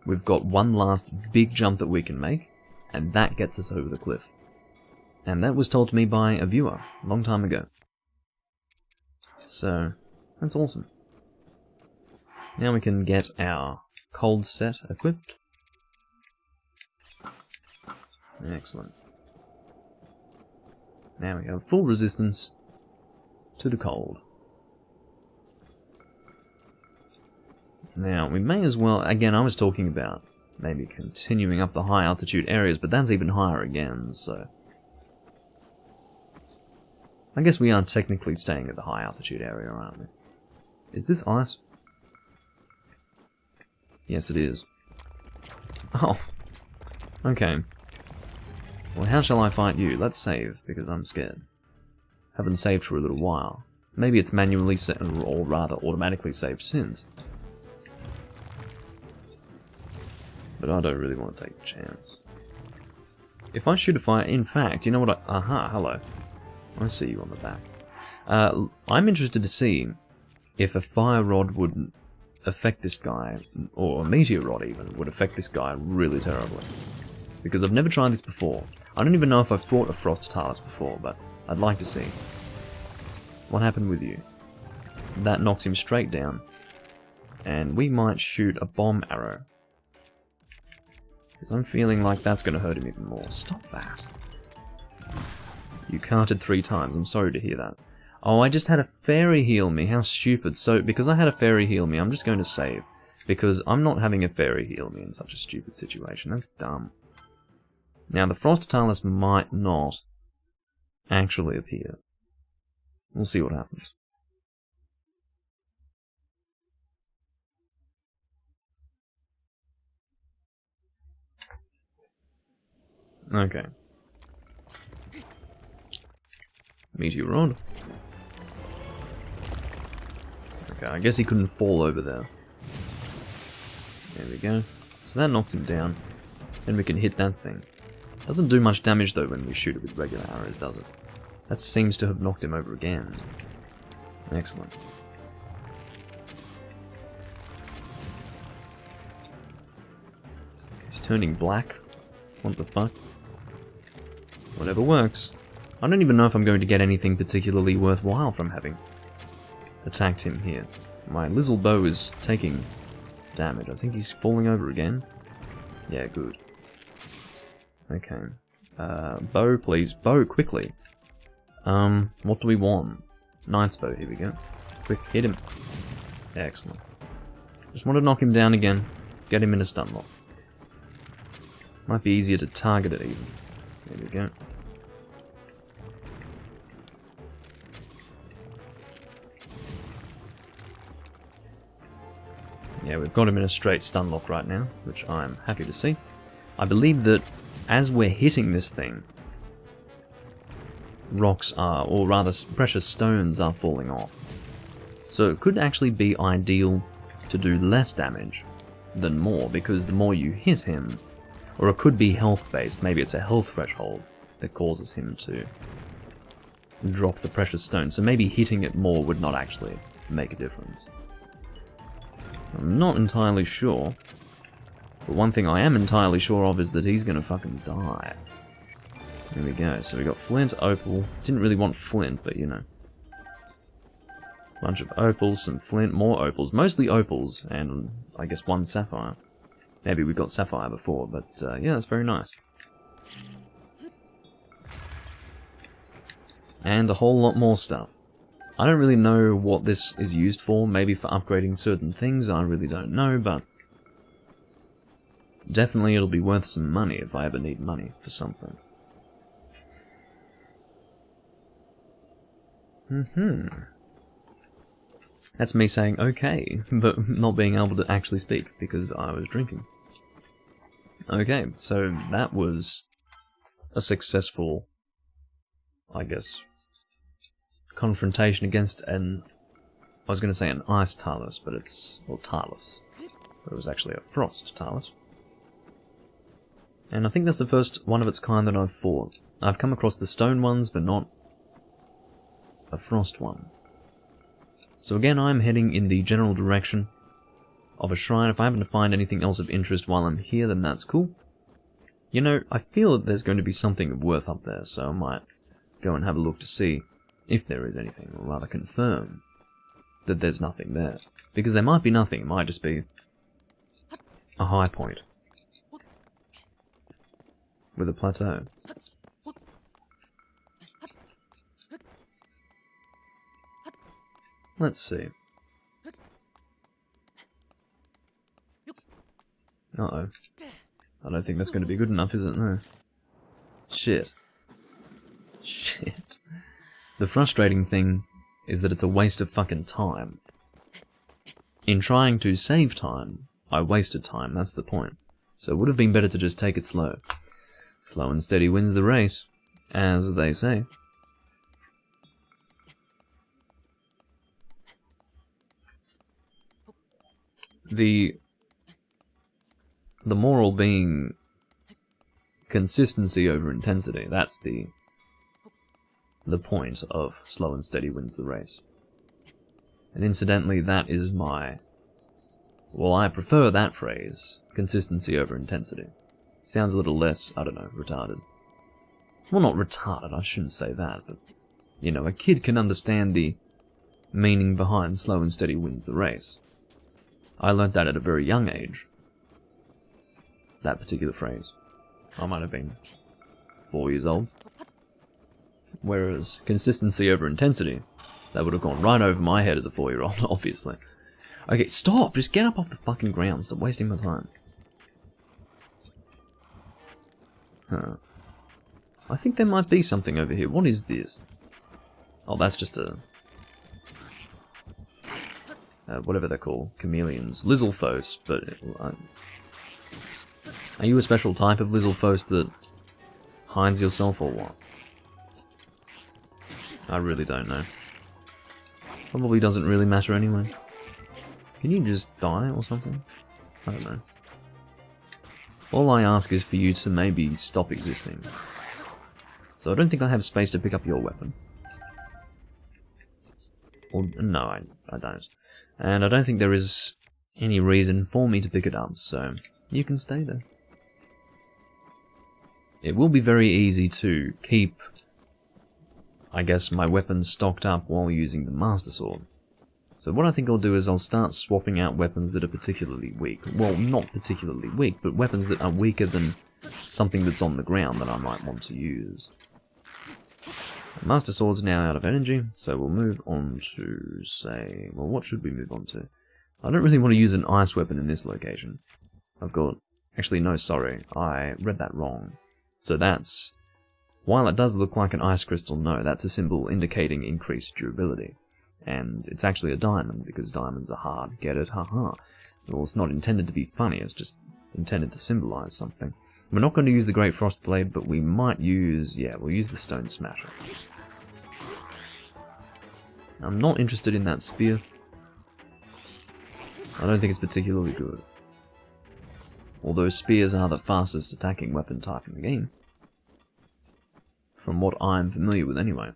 we've got one last big jump that we can make, and that gets us over the cliff. And that was told to me by a viewer, a long time ago. So, that's awesome. Now we can get our cold set equipped. Excellent. Now we have full resistance to the cold. Now, we may as well, again, I was talking about maybe continuing up the high altitude areas, but that's even higher again, so... I guess we are technically staying at the high altitude area, aren't we? Is this ice? Yes, it is. Oh. Okay. Well, how shall I fight you? Let's save, because I'm scared. Haven't saved for a little while. Maybe it's manually saved, or rather automatically saved since. But I don't really want to take the chance. If I shoot a fire, in fact, you know what aha, hello. I see you on the back. I'm interested to see if a fire rod would affect this guy, or a meteor rod even, would affect this guy really terribly. Because I've never tried this before. I don't even know if I've fought a frost talus before, but I'd like to see. What happened with you? That knocks him straight down. And we might shoot a bomb arrow. Because I'm feeling like that's going to hurt him even more. Stop that. You carted 3 times, I'm sorry to hear that. Oh, I just had a fairy heal me. How stupid. So, because I had a fairy heal me, I'm just going to save. Because I'm not having a fairy heal me in such a stupid situation. That's dumb. Now, the Frost Talus might not actually appear. We'll see what happens. Okay. Meteor rod. Okay, I guess he couldn't fall over there. There we go. So that knocks him down. Then we can hit that thing. Doesn't do much damage though when we shoot it with regular arrows, does it? That seems to have knocked him over again. Excellent. He's turning black. What the fuck? Whatever works. I don't even know if I'm going to get anything particularly worthwhile from having attacked him here. My Lizzle bow is taking damage. I think he's falling over again. Yeah, good. Okay. Bow, please. Bow, quickly. What do we want? Knight's bow, here we go. Quick, hit him. Excellent. Just want to knock him down again. Get him in a stun lock. Might be easier to target it even. There we go. Yeah, we've got him in a straight stun lock right now, which I'm happy to see. I believe that as we're hitting this thing, rocks are, or rather precious stones are falling off. So it could actually be ideal to do less damage than more, because the more you hit him, or it could be health based, maybe it's a health threshold that causes him to drop the precious stone, so maybe hitting it more would not actually make a difference. I'm not entirely sure, but one thing I am entirely sure of is that he's gonna fucking die. There we go, so we got flint, opal, didn't really want flint, but you know. Bunch of opals, some flint, more opals, mostly opals, and I guess one sapphire. Maybe we got sapphire before, but yeah, that's very nice. And a whole lot more stuff. I don't really know what this is used for, maybe for upgrading certain things, I really don't know, but definitely it'll be worth some money if I ever need money for something. That's me saying okay, but not being able to actually speak because I was drinking. Okay, so that was a successful, I guess, confrontation against an, I was going to say an ice talus, but it's, well, talus. But it was actually a frost talus. And I think that's the first one of its kind that I've fought. I've come across the stone ones, but not a frost one. So again, I'm heading in the general direction of a shrine. If I happen to find anything else of interest while I'm here, then that's cool. You know, I feel that there's going to be something of worth up there, so I might go and have a look to see if there is anything, or rather confirm that there's nothing there. Because there might be nothing, it might just be a high point with a plateau. Let's see. Uh-oh. I don't think that's going to be good enough, is it? No. Shit. Shit. The frustrating thing is that it's a waste of fucking time. In trying to save time, I wasted time, that's the point. So it would have been better to just take it slow. Slow and steady wins the race, as they say. The moral being consistency over intensity. That's the point of slow and steady wins the race. And incidentally, that is my... well, I prefer that phrase, consistency over intensity. Sounds a little less, I don't know, retarded. Well, not retarded, I shouldn't say that, but, you know, a kid can understand the meaning behind slow and steady wins the race. I learnt that at a very young age. That particular phrase. I might have been 4 years old. Whereas consistency over intensity That would have gone right over my head as a 4-year-old, obviously. Okay, stop! Just get up off the fucking ground. Stop wasting my time. Huh. I think there might be something over here. What is this? Oh, that's just a... whatever they're called. Chameleons. Lizalfos, but... are you a special type of Lizalfos that hides yourself or what? I really don't know. Probably doesn't really matter anyway. Can you just die or something? I don't know. All I ask is for you to maybe stop existing. So I don't think I have space to pick up your weapon. Or, no, I don't. And I don't think there is any reason for me to pick it up, so you can stay there. It will be very easy to keep, I guess, my weapons stocked up while using the Master Sword. So what I think I'll do is I'll start swapping out weapons that are particularly weak. Well, not particularly weak, but weapons that are weaker than something that's on the ground that I might want to use. The Master Sword's now out of energy, so we'll move on to, say... Well, what should we move on to? I don't really want to use an ice weapon in this location. I've got... Actually, no, sorry. I read that wrong. So that's... While it does look like an ice crystal, no, that's a symbol indicating increased durability. And it's actually a diamond, because diamonds are hard. Get it? Haha. Well, it's not intended to be funny, it's just intended to symbolize something. We're not going to use the Great Frost Blade, but we might use... Yeah, we'll use the Stone Smasher. I'm not interested in that spear. I don't think it's particularly good. Although spears are the fastest attacking weapon type in the game. From what I'm familiar with anyway.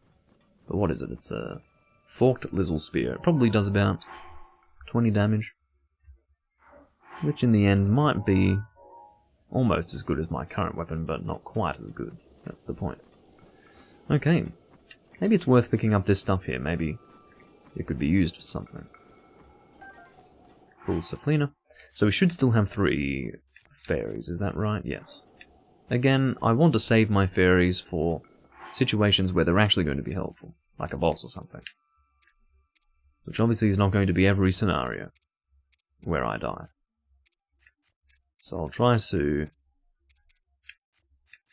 But what is it? It's a forked Lizzle Spear. It probably does about 20 damage. Which in the end might be almost as good as my current weapon, but not quite as good. That's the point. Okay. Maybe it's worth picking up this stuff here. Maybe it could be used for something. Cool, Saflina. So we should still have 3 fairies, is that right? Yes. Again, I want to save my fairies for situations where they're actually going to be helpful, like a boss or something. Which obviously is not going to be every scenario where I die. So I'll try to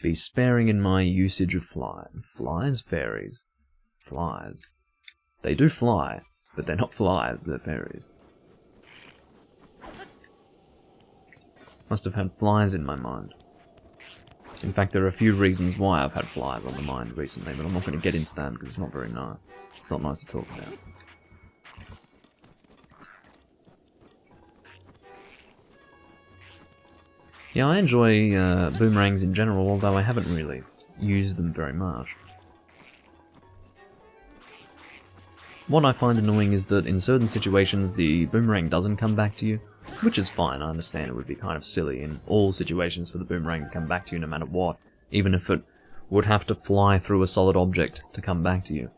be sparing in my usage of flies, fairies, flies. They do fly, but they're not flies, they're fairies. Must have had flies in my mind. In fact, there are a few reasons why I've had flies on the mind recently, but I'm not going to get into that because it's not very nice. It's not nice to talk about. Yeah, I enjoy boomerangs in general, although I haven't really used them very much. What I find annoying is that in certain situations the boomerang doesn't come back to you, which is fine. I understand it would be kind of silly in all situations for the boomerang to come back to you no matter what, even if it would have to fly through a solid object to come back to you.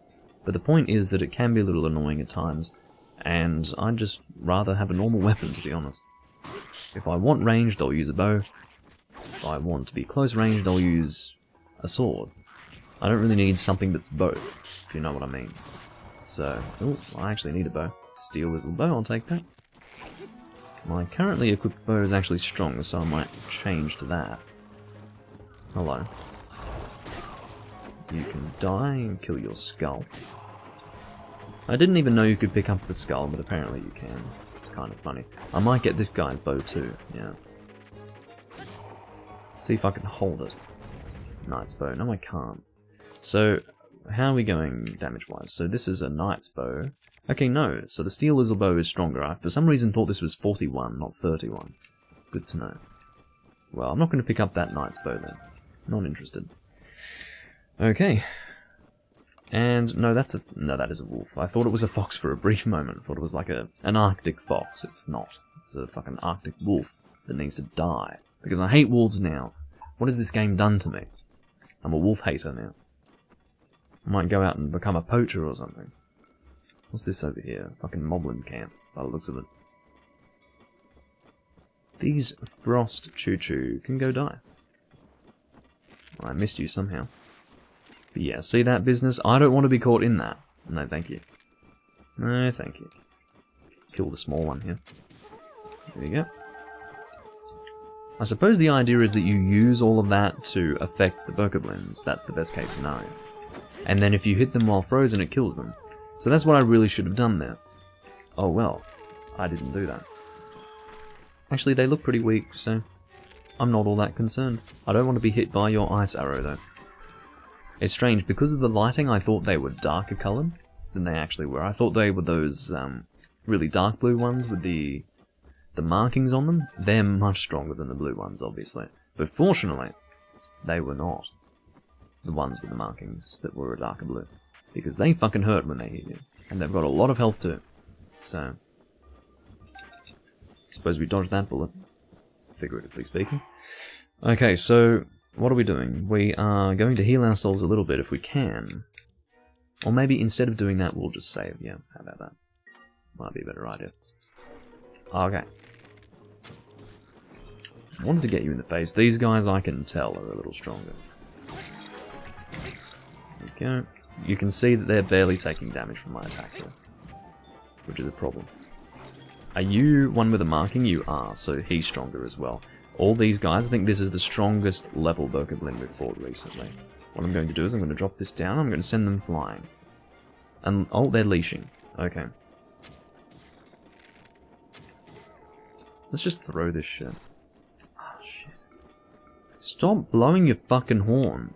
But the point is that it can be a little annoying at times, and I'd just rather have a normal weapon, to be honest. If I want ranged, I'll use a bow. If I want to be close ranged, I'll use a sword. I don't really need something that's both, if you know what I mean. So, oh, I actually need a bow. Steel Whistle Bow, I'll take that. My currently equipped bow is actually strong, so I might change to that. Hello. You can die and kill your skull. I didn't even know you could pick up the skull, but apparently you can. It's kind of funny. I might get this guy's bow too, yeah. Let's see if I can hold it. Knight's bow. No, I can't. So, how are we going damage-wise? So this is a knight's bow. Okay, no. So the steel Whistle Bow is stronger. I for some reason thought this was 41, not 31. Good to know. Well, I'm not going to pick up that knight's bow then. Not interested. Okay. And no, that is a wolf. I thought it was a fox for a brief moment. I thought it was like an Arctic fox. It's not. It's a fucking Arctic wolf that needs to die. Because I hate wolves now. What has this game done to me? I'm a wolf hater now. I might go out and become a poacher or something. What's this over here? Fucking Moblin camp, by the looks of it. These frost choo-choo can go die. I missed you somehow. But yeah, see that business? I don't want to be caught in that. No, thank you. No, thank you. Kill the small one here. There you go. I suppose the idea is that you use all of that to affect the bokoblins. That's the best case scenario. And then if you hit them while frozen, it kills them. So that's what I really should have done there. Oh well, I didn't do that. Actually, they look pretty weak, so I'm not all that concerned. I don't want to be hit by your ice arrow, though. It's strange, because of the lighting, I thought they were darker coloured than they actually were. I thought they were those really dark blue ones with the markings on them. They're much stronger than the blue ones, obviously. But fortunately, they were not the ones with the markings that were a darker blue. Because they fucking hurt when they hit you. And they've got a lot of health too. So, suppose we dodged that bullet, figuratively speaking. Okay, so what are we doing? We are going to heal ourselves a little bit if we can. Or maybe instead of doing that, we'll just save. Yeah, how about that? Might be a better idea. Okay. Wanted to get you in the face. These guys, I can tell, are a little stronger. There we go. You can see that they're barely taking damage from my attack here, which is a problem. Are you one with a marking? You are, so he's stronger as well. All these guys, I think this is the strongest level bokoblin we've fought recently. What I'm going to do is I'm going to drop this down, I'm going to send them flying. And, oh, they're leashing. Okay. Let's just throw this shit. Oh, shit. Stop blowing your fucking horn.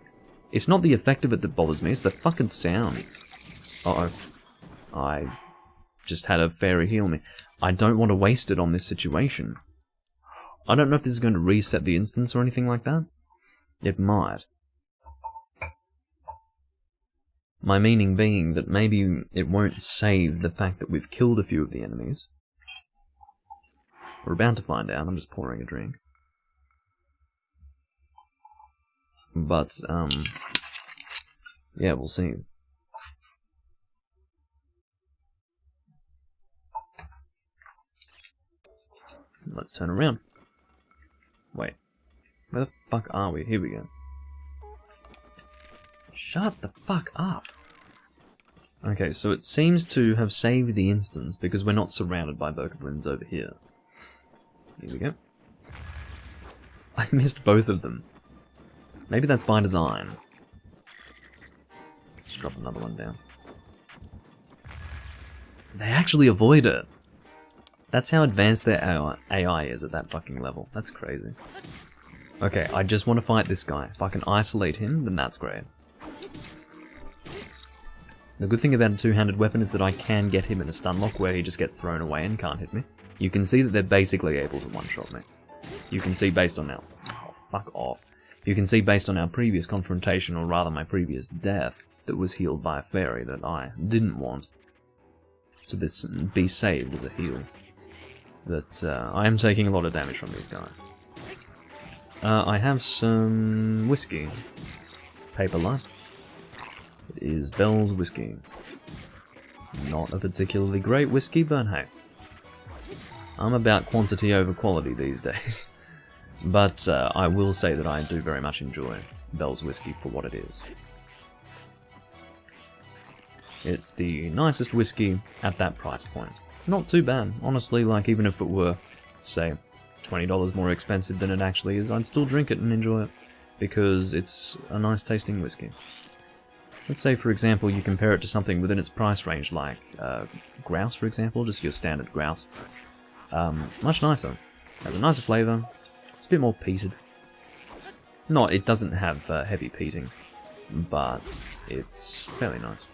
It's not the effect of it that bothers me, it's the fucking sound. Uh-oh. I just had a fairy heal me. I don't want to waste it on this situation. I don't know if this is going to reset the instance or anything like that. It might. My meaning being that maybe it won't save the fact that we've killed a few of the enemies. We're about to find out, I'm just pouring a drink. But, yeah, we'll see. Let's turn around. Wait. Where the fuck are we? Here we go. Shut the fuck up! Okay, so it seems to have saved the instance because we're not surrounded by bokoblins over here. Here we go. I missed both of them. Maybe that's by design. Just drop another one down. They actually avoid it! That's how advanced their AI is at that fucking level. That's crazy. Okay, I just want to fight this guy. If I can isolate him, then that's great. The good thing about a two-handed weapon is that I can get him in a stun lock where he just gets thrown away and can't hit me. You can see that they're basically able to one-shot me. You can see based on our... Oh, fuck off. You can see based on our previous confrontation, or rather my previous death, that was healed by a fairy that I didn't want to be saved as a heal. That I am taking a lot of damage from these guys. I have some whiskey. Paper light. It is Bell's whiskey. Not a particularly great whiskey, but hey. I'm about quantity over quality these days. But I will say that I do very much enjoy Bell's whiskey for what it is. It's the nicest whiskey at that price point. Not too bad, honestly, like even if it were, say, $20 more expensive than it actually is, I'd still drink it and enjoy it, because it's a nice tasting whiskey. Let's say, for example, you compare it to something within its price range, like grouse, for example, just your standard grouse. Much nicer. Has a nicer flavour, it's a bit more peated. It doesn't have heavy peating, but it's fairly nice.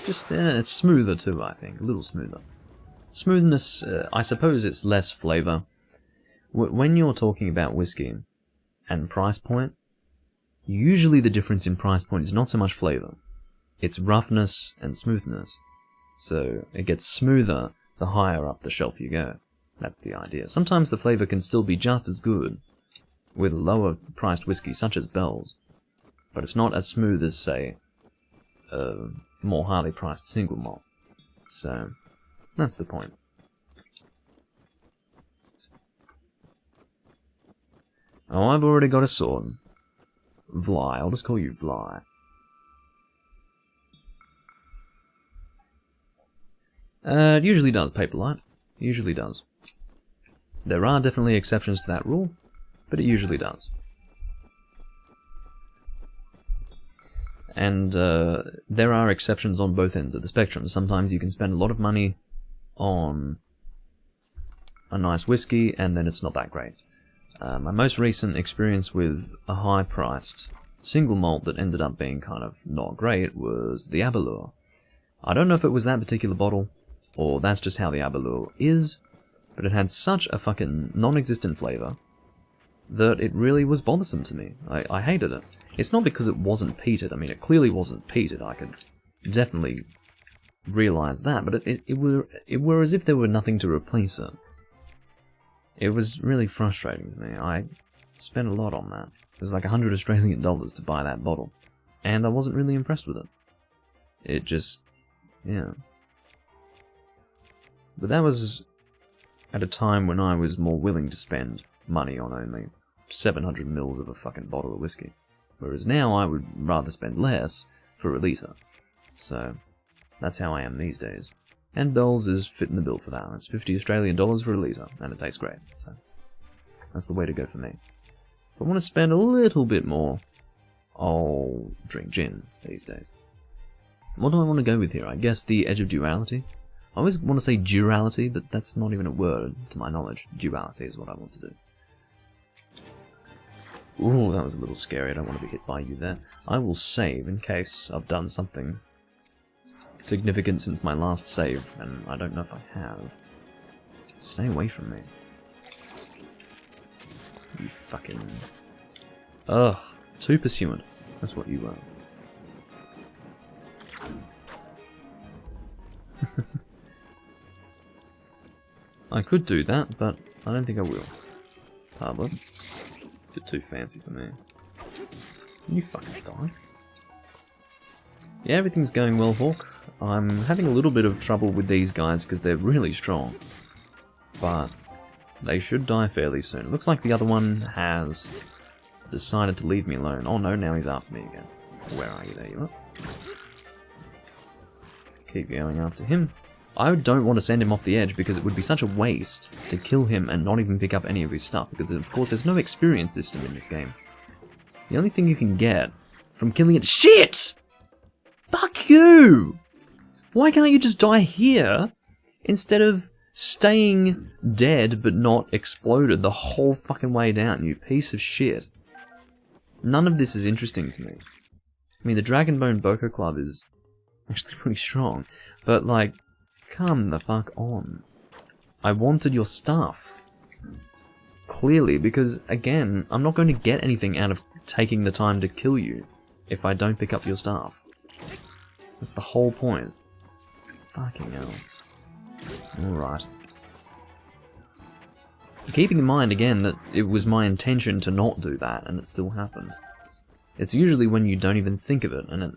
Just, it's smoother too, I think. A little smoother. Smoothness, I suppose it's less flavour. When you're talking about whiskey and price point, usually the difference in price point is not so much flavour. It's roughness and smoothness. So it gets smoother the higher up the shelf you go. That's the idea. Sometimes the flavour can still be just as good with lower priced whiskey, such as Bell's. But it's not as smooth as, say, more highly priced single malt. So, that's the point. Oh, I've already got a sword. Vly, I'll just call you Vly. It usually does, Paperlight. Usually does. There are definitely exceptions to that rule, but it usually does. And there are exceptions on both ends of the spectrum. Sometimes you can spend a lot of money on a nice whiskey, and then it's not that great. My most recent experience with a high-priced single malt that ended up being kind of not great was the Aberlour. I don't know if it was that particular bottle, or that's just how the Aberlour is, but it had such a fucking non-existent flavour that it really was bothersome to me. I hated it. It's not because it wasn't peated. I mean, it clearly wasn't peated. I could definitely realise that, but it were as if there were nothing to replace it. It was really frustrating to me. I spent a lot on that. It was like $100 Australian to buy that bottle, and I wasn't really impressed with it. It just, yeah. But that was at a time when I was more willing to spend money on only 700 mils of a fucking bottle of whiskey. Whereas now I would rather spend less for a litre. So, that's how I am these days. And Dolls is fitting the bill for that. It's $50 Australian for a litre, and it tastes great. So, that's the way to go for me. If I want to spend a little bit more, I'll drink gin these days. What do I want to go with here? I guess the Edge of Duality. I always want to say durality, but that's not even a word to my knowledge. Duality is what I want to do. Ooh, that was a little scary. I don't want to be hit by you there. I will save in case I've done something significant since my last save, and I don't know if I have. Stay away from me. You fucking... Ugh, too pursuant. That's what you are. I could do that, but I don't think I will. Harbor. You're too fancy for me. You fucking die. Yeah, everything's going well, Hawk. I'm having a little bit of trouble with these guys because they're really strong. But they should die fairly soon. It looks like the other one has decided to leave me alone. Oh no, now he's after me again. Where are you? There you are. Keep going after him. I don't want to send him off the edge because it would be such a waste to kill him and not even pick up any of his stuff, because of course there's no experience system in this game. The only thing you can get from killing it— SHIT! Fuck you! Why can't you just die here instead of staying dead but not exploded the whole fucking way down, you piece of shit? None of this is interesting to me. I mean, the Dragonbone Boko Club is actually pretty strong, but like, come the fuck on. I wanted your stuff. Clearly, because again, I'm not going to get anything out of taking the time to kill you if I don't pick up your stuff. That's the whole point. Fucking hell. Alright. Keeping in mind again that it was my intention to not do that, and it still happened. It's usually when you don't even think of it, and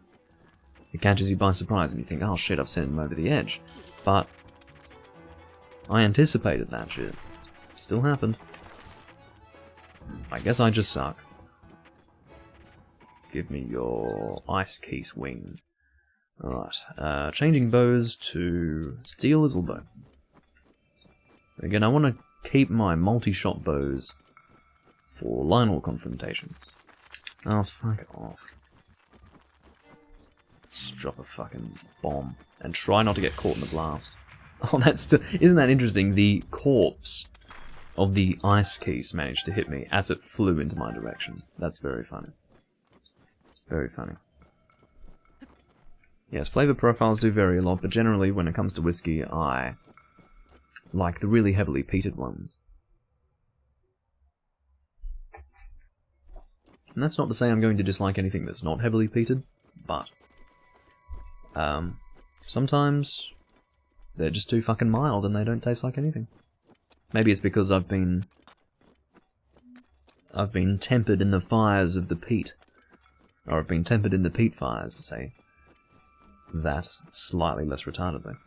it catches you by surprise, and you think, oh shit, I've sent him over the edge. But I anticipated that shit. Still happened. I guess I just suck. Give me your Ice Keese Wing. Alright, changing bows to Steel Izzlebow. Again, I want to keep my multi-shot bows for Lionel confrontation. Oh, fuck off. Just drop a fucking bomb and try not to get caught in the blast. Oh, that's still— isn't that interesting? The corpse of the Ice Keese managed to hit me as it flew into my direction. That's very funny. Very funny. Yes, flavor profiles do vary a lot, but generally when it comes to whiskey, I like the really heavily peated ones. And that's not to say I'm going to dislike anything that's not heavily peated, but sometimes they're just too fucking mild and they don't taste like anything. Maybe it's because I've been tempered in the fires of the peat. Or I've been tempered in the peat fires, to say that slightly less retardedly.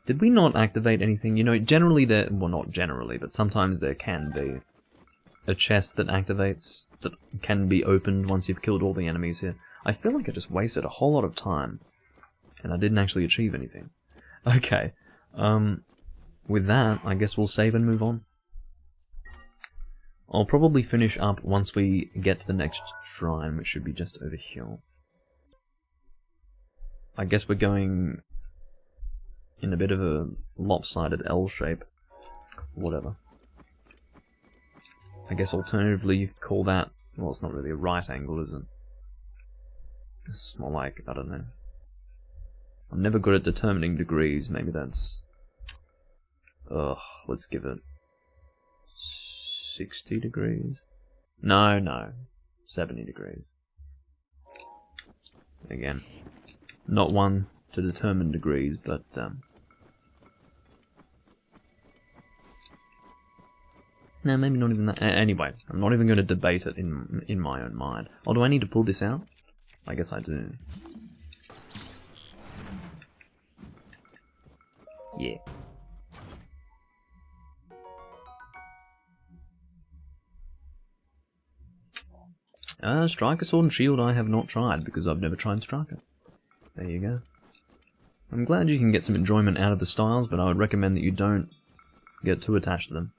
Did we not activate anything? You know, generally there— well, not generally, but sometimes there can be a chest that activates, that can be opened once you've killed all the enemies here. I feel like I just wasted a whole lot of time, and I didn't actually achieve anything. Okay, With that, I guess we'll save and move on. I'll probably finish up once we get to the next shrine, which should be just over here. I guess we're going in a bit of a lopsided L shape. Whatever. I guess alternatively you could call that... Well, it's not really a right angle, is it? It's more like, I don't know. I'm never good at determining degrees, maybe that's... Ugh, let's give it... 60 degrees? No. 70 degrees. Again, not one to determine degrees, but no, maybe not even that. Anyway, I'm not even going to debate it in my own mind. Oh, do I need to pull this out? I guess I do. Yeah. Striker Sword and Shield I have not tried, because I've never tried Striker. There you go. I'm glad you can get some enjoyment out of the styles, but I would recommend that you don't get too attached to them.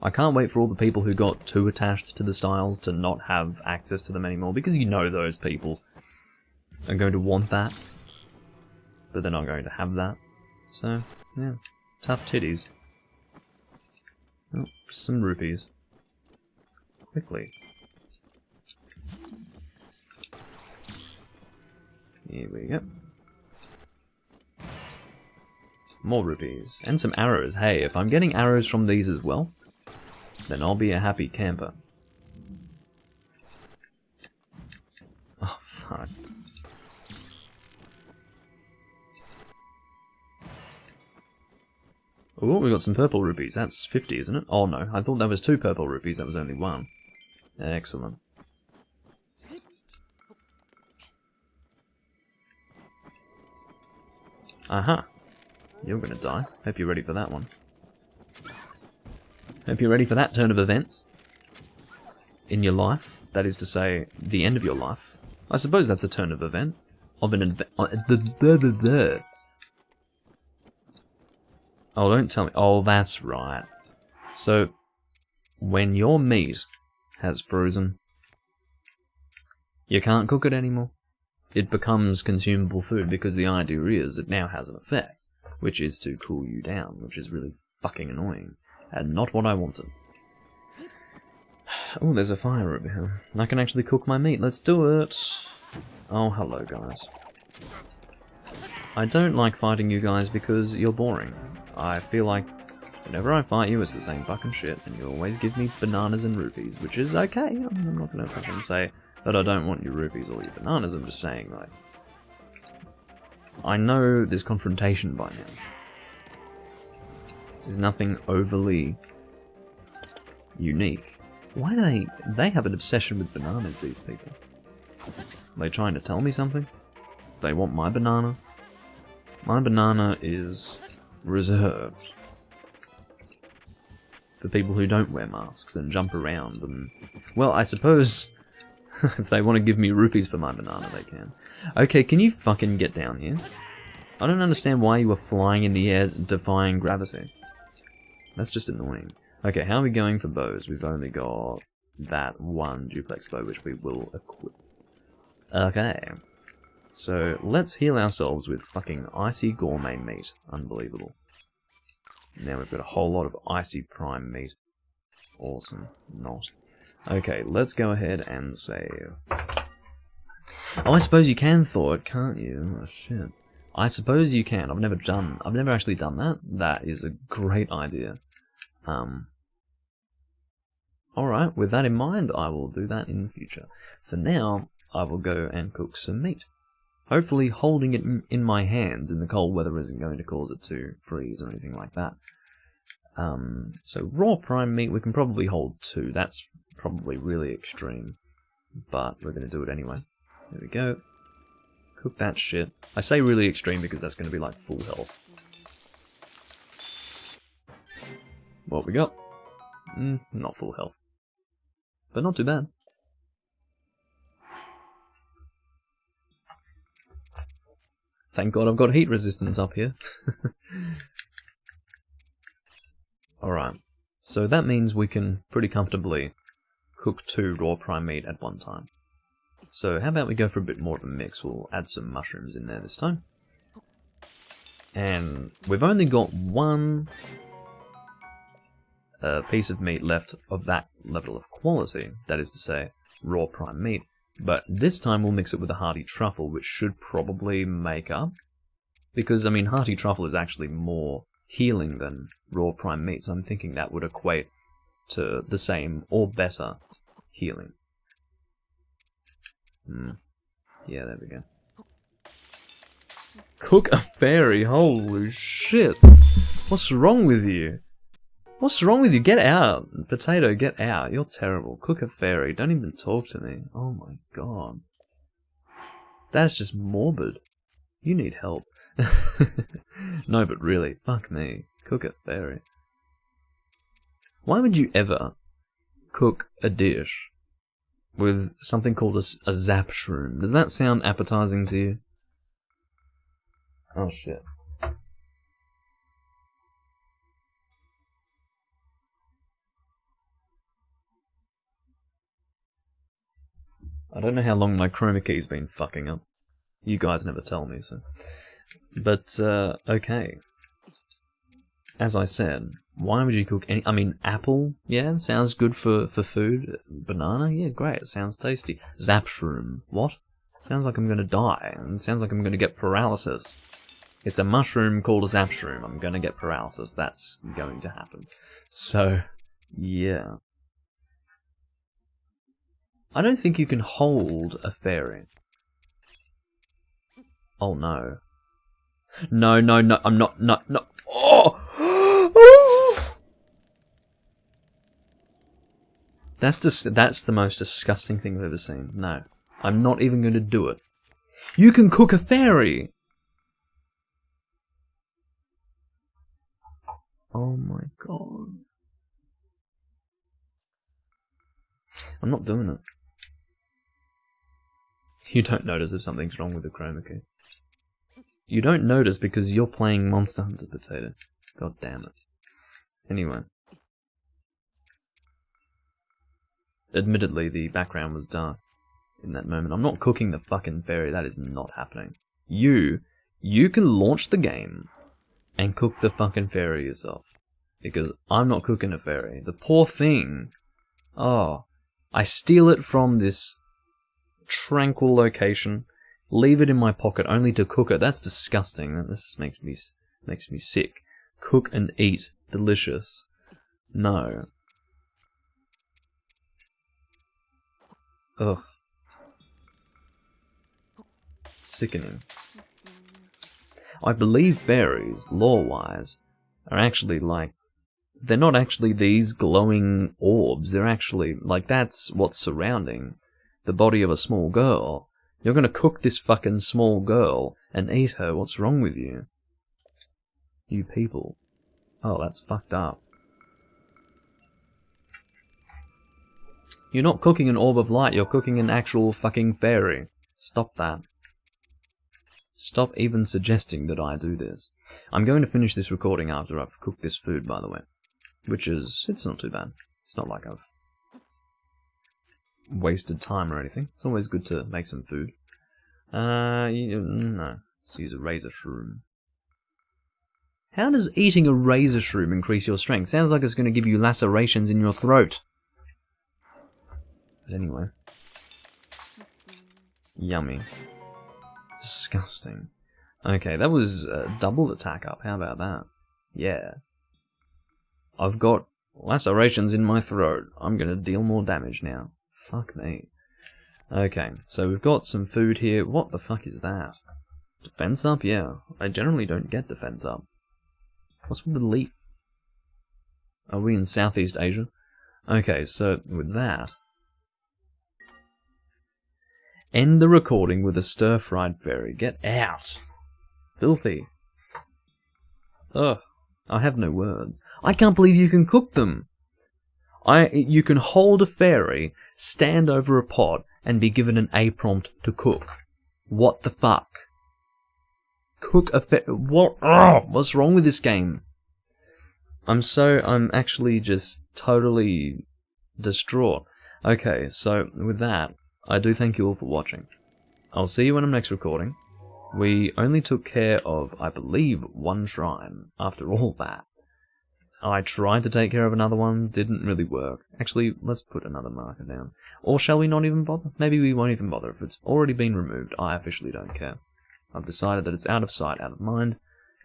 I can't wait for all the people who got too attached to the styles to not have access to them anymore, because you know those people are going to want that, but they're not going to have that. So, yeah. Tough titties. Oh, some rupees. Quickly. Here we go. More rupees. And some arrows. Hey, if I'm getting arrows from these as well, then I'll be a happy camper. Oh, fuck. Oh, we got some purple rupees. That's 50, isn't it? Oh, no. I thought that was 2 purple rupees. That was only 1. Excellent. Aha. You're gonna die. Hope you're ready for that one. Hope you're ready for that turn of events. In your life. That is to say, the end of your life. I suppose that's a turn of event. Of an event. Oh, don't tell me. Oh, that's right. So, when your meat has frozen, you can't cook it anymore. It becomes consumable food because the idea is it now has an effect, which is to cool you down, which is really fucking annoying, and not what I wanted. Oh, there's a fire over here. I can actually cook my meat. Let's do it. Oh, hello, guys. I don't like fighting you guys because you're boring. I feel like whenever I fight you, it's the same fucking shit, and you always give me bananas and rupees, which is okay. I'm not gonna fucking say that I don't want your rupees or your bananas. I'm just saying, like, I know there's confrontation by now. There's nothing overly unique. Why do they have an obsession with bananas, these people? Are they trying to tell me something? They want my banana? My banana is reserved for people who don't wear masks and jump around and... Well, I suppose if they want to give me rupees for my banana, they can. Okay, can you fucking get down here? I don't understand why you were flying in the air defying gravity. That's just annoying. Okay, how are we going for bows? We've only got that one duplex bow, which we will equip. Okay. So, let's heal ourselves with fucking icy gourmet meat. Unbelievable. Now we've got a whole lot of icy prime meat. Awesome. Not. Okay, let's go ahead and save. Oh, I suppose you can thaw it, can't you? Oh, shit. I suppose you can. I've never actually done that. That is a great idea. Alright, with that in mind, I will do that in the future. For now, I will go and cook some meat. Hopefully holding it in my hands in the cold weather isn't going to cause it to freeze or anything like that. So raw prime meat, we can probably hold 2. That's probably really extreme, but we're going to do it anyway. There we go. Cook that shit. I say really extreme because that's going to be like full health. What we got? Not full health. But not too bad. Thank God I've got heat resistance up here. Alright, so that means we can pretty comfortably cook 2 raw prime meat at one time. So how about we go for a bit more of a mix? We'll add some mushrooms in there this time. And we've only got 1 piece of meat left of that level of quality, that is to say, raw prime meat. But this time we'll mix it with a hearty truffle, which should probably make up. Because, I mean, hearty truffle is actually more healing than raw prime meat, so I'm thinking that would equate to the same or better healing. Yeah, there we go. Cook a fairy, holy shit. What's wrong with you? What's wrong with you? Get out. Potato, get out. You're terrible. Cook a fairy. Don't even talk to me. Oh my god. That's just morbid. You need help. No, but really, fuck me. Cook a fairy. Why would you ever cook a dish with something called a zap shroom? Does that sound appetizing to you? Oh shit. I don't know how long my chroma key's been fucking up. You guys never tell me, so... But, okay. As I said, why would you cook any... I mean, apple, yeah, sounds good for food. Banana, yeah, great, it sounds tasty. Zap shroom, what? Sounds like I'm gonna die, and sounds like I'm gonna get paralysis. It's a mushroom called a zap shroom. I'm gonna get paralysis, that's going to happen. So, yeah. I don't think you can hold a fairy. Oh no. No, no, no, I'm not, no. Oh! That's the most disgusting thing I've ever seen. No. I'm not even going to do it. You can cook a fairy! Oh my god. I'm not doing it. You don't notice if something's wrong with the chroma key. You don't notice because you're playing Monster Hunter, Potato. God damn it. Anyway. Admittedly, the background was dark in that moment. I'm not cooking the fucking fairy. That is not happening. You can launch the game and cook the fucking fairy yourself. Because I'm not cooking a fairy. The poor thing. Oh. I steal it from this tranquil location, leave it in my pocket only to cook it. That's disgusting. This makes me sick. Cook and eat. Delicious. No. Ugh. Sickening. I believe fairies, lore-wise, are actually like... They're not actually these glowing orbs. They're actually... Like, that's what's surrounding the body of a small girl. You're gonna cook this fucking small girl and eat her. What's wrong with you? You people. Oh, that's fucked up. You're not cooking an orb of light, you're cooking an actual fucking fairy. Stop that. Stop even suggesting that I do this. I'm going to finish this recording after I've cooked this food, by the way. Which is... it's not too bad. It's not like I've wasted time or anything. It's always good to make some food. No. Let's use a razor shroom. How does eating a razor shroom increase your strength? Sounds like it's going to give you lacerations in your throat. But anyway. Yummy. Disgusting. Okay, that was double attack up. How about that? Yeah. I've got lacerations in my throat. I'm going to deal more damage now. Fuck me. Okay, so we've got some food here. What the fuck is that? Defense up? Yeah. I generally don't get defense up. What's with the leaf? Are we in Southeast Asia? Okay, so with that... End the recording with a stir-fried fairy. Get out! Filthy. Ugh. I have no words. I can't believe you can cook them! You can hold a fairy, stand over a pot, and be given an A prompt to cook. What the fuck? Cook a fairy... What? Ugh, what's wrong with this game? I'm actually just totally distraught. Okay, so with that, I do thank you all for watching. I'll see you when I'm next recording. We only took care of, I believe, one shrine after all that. I tried to take care of another one, didn't really work. Actually, let's put another marker down. Or shall we not even bother? Maybe we won't even bother. If it's already been removed, I officially don't care. I've decided that it's out of sight, out of mind,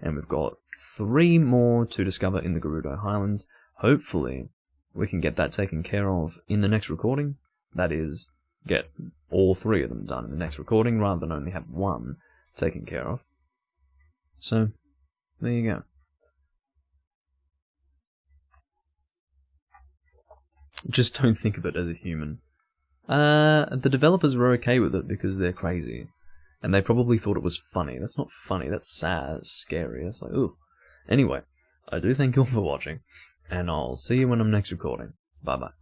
and we've got 3 more to discover in the Gerudo Highlands. Hopefully, we can get that taken care of in the next recording. That is, get all 3 of them done in the next recording, rather than only have 1 taken care of. So, there you go. Just don't think of it as a human. The developers were okay with it because they're crazy. And they probably thought it was funny. That's not funny, that's sad, it's scary, it's like, ooh. Anyway, I do thank you all for watching, and I'll see you when I'm next recording. Bye bye.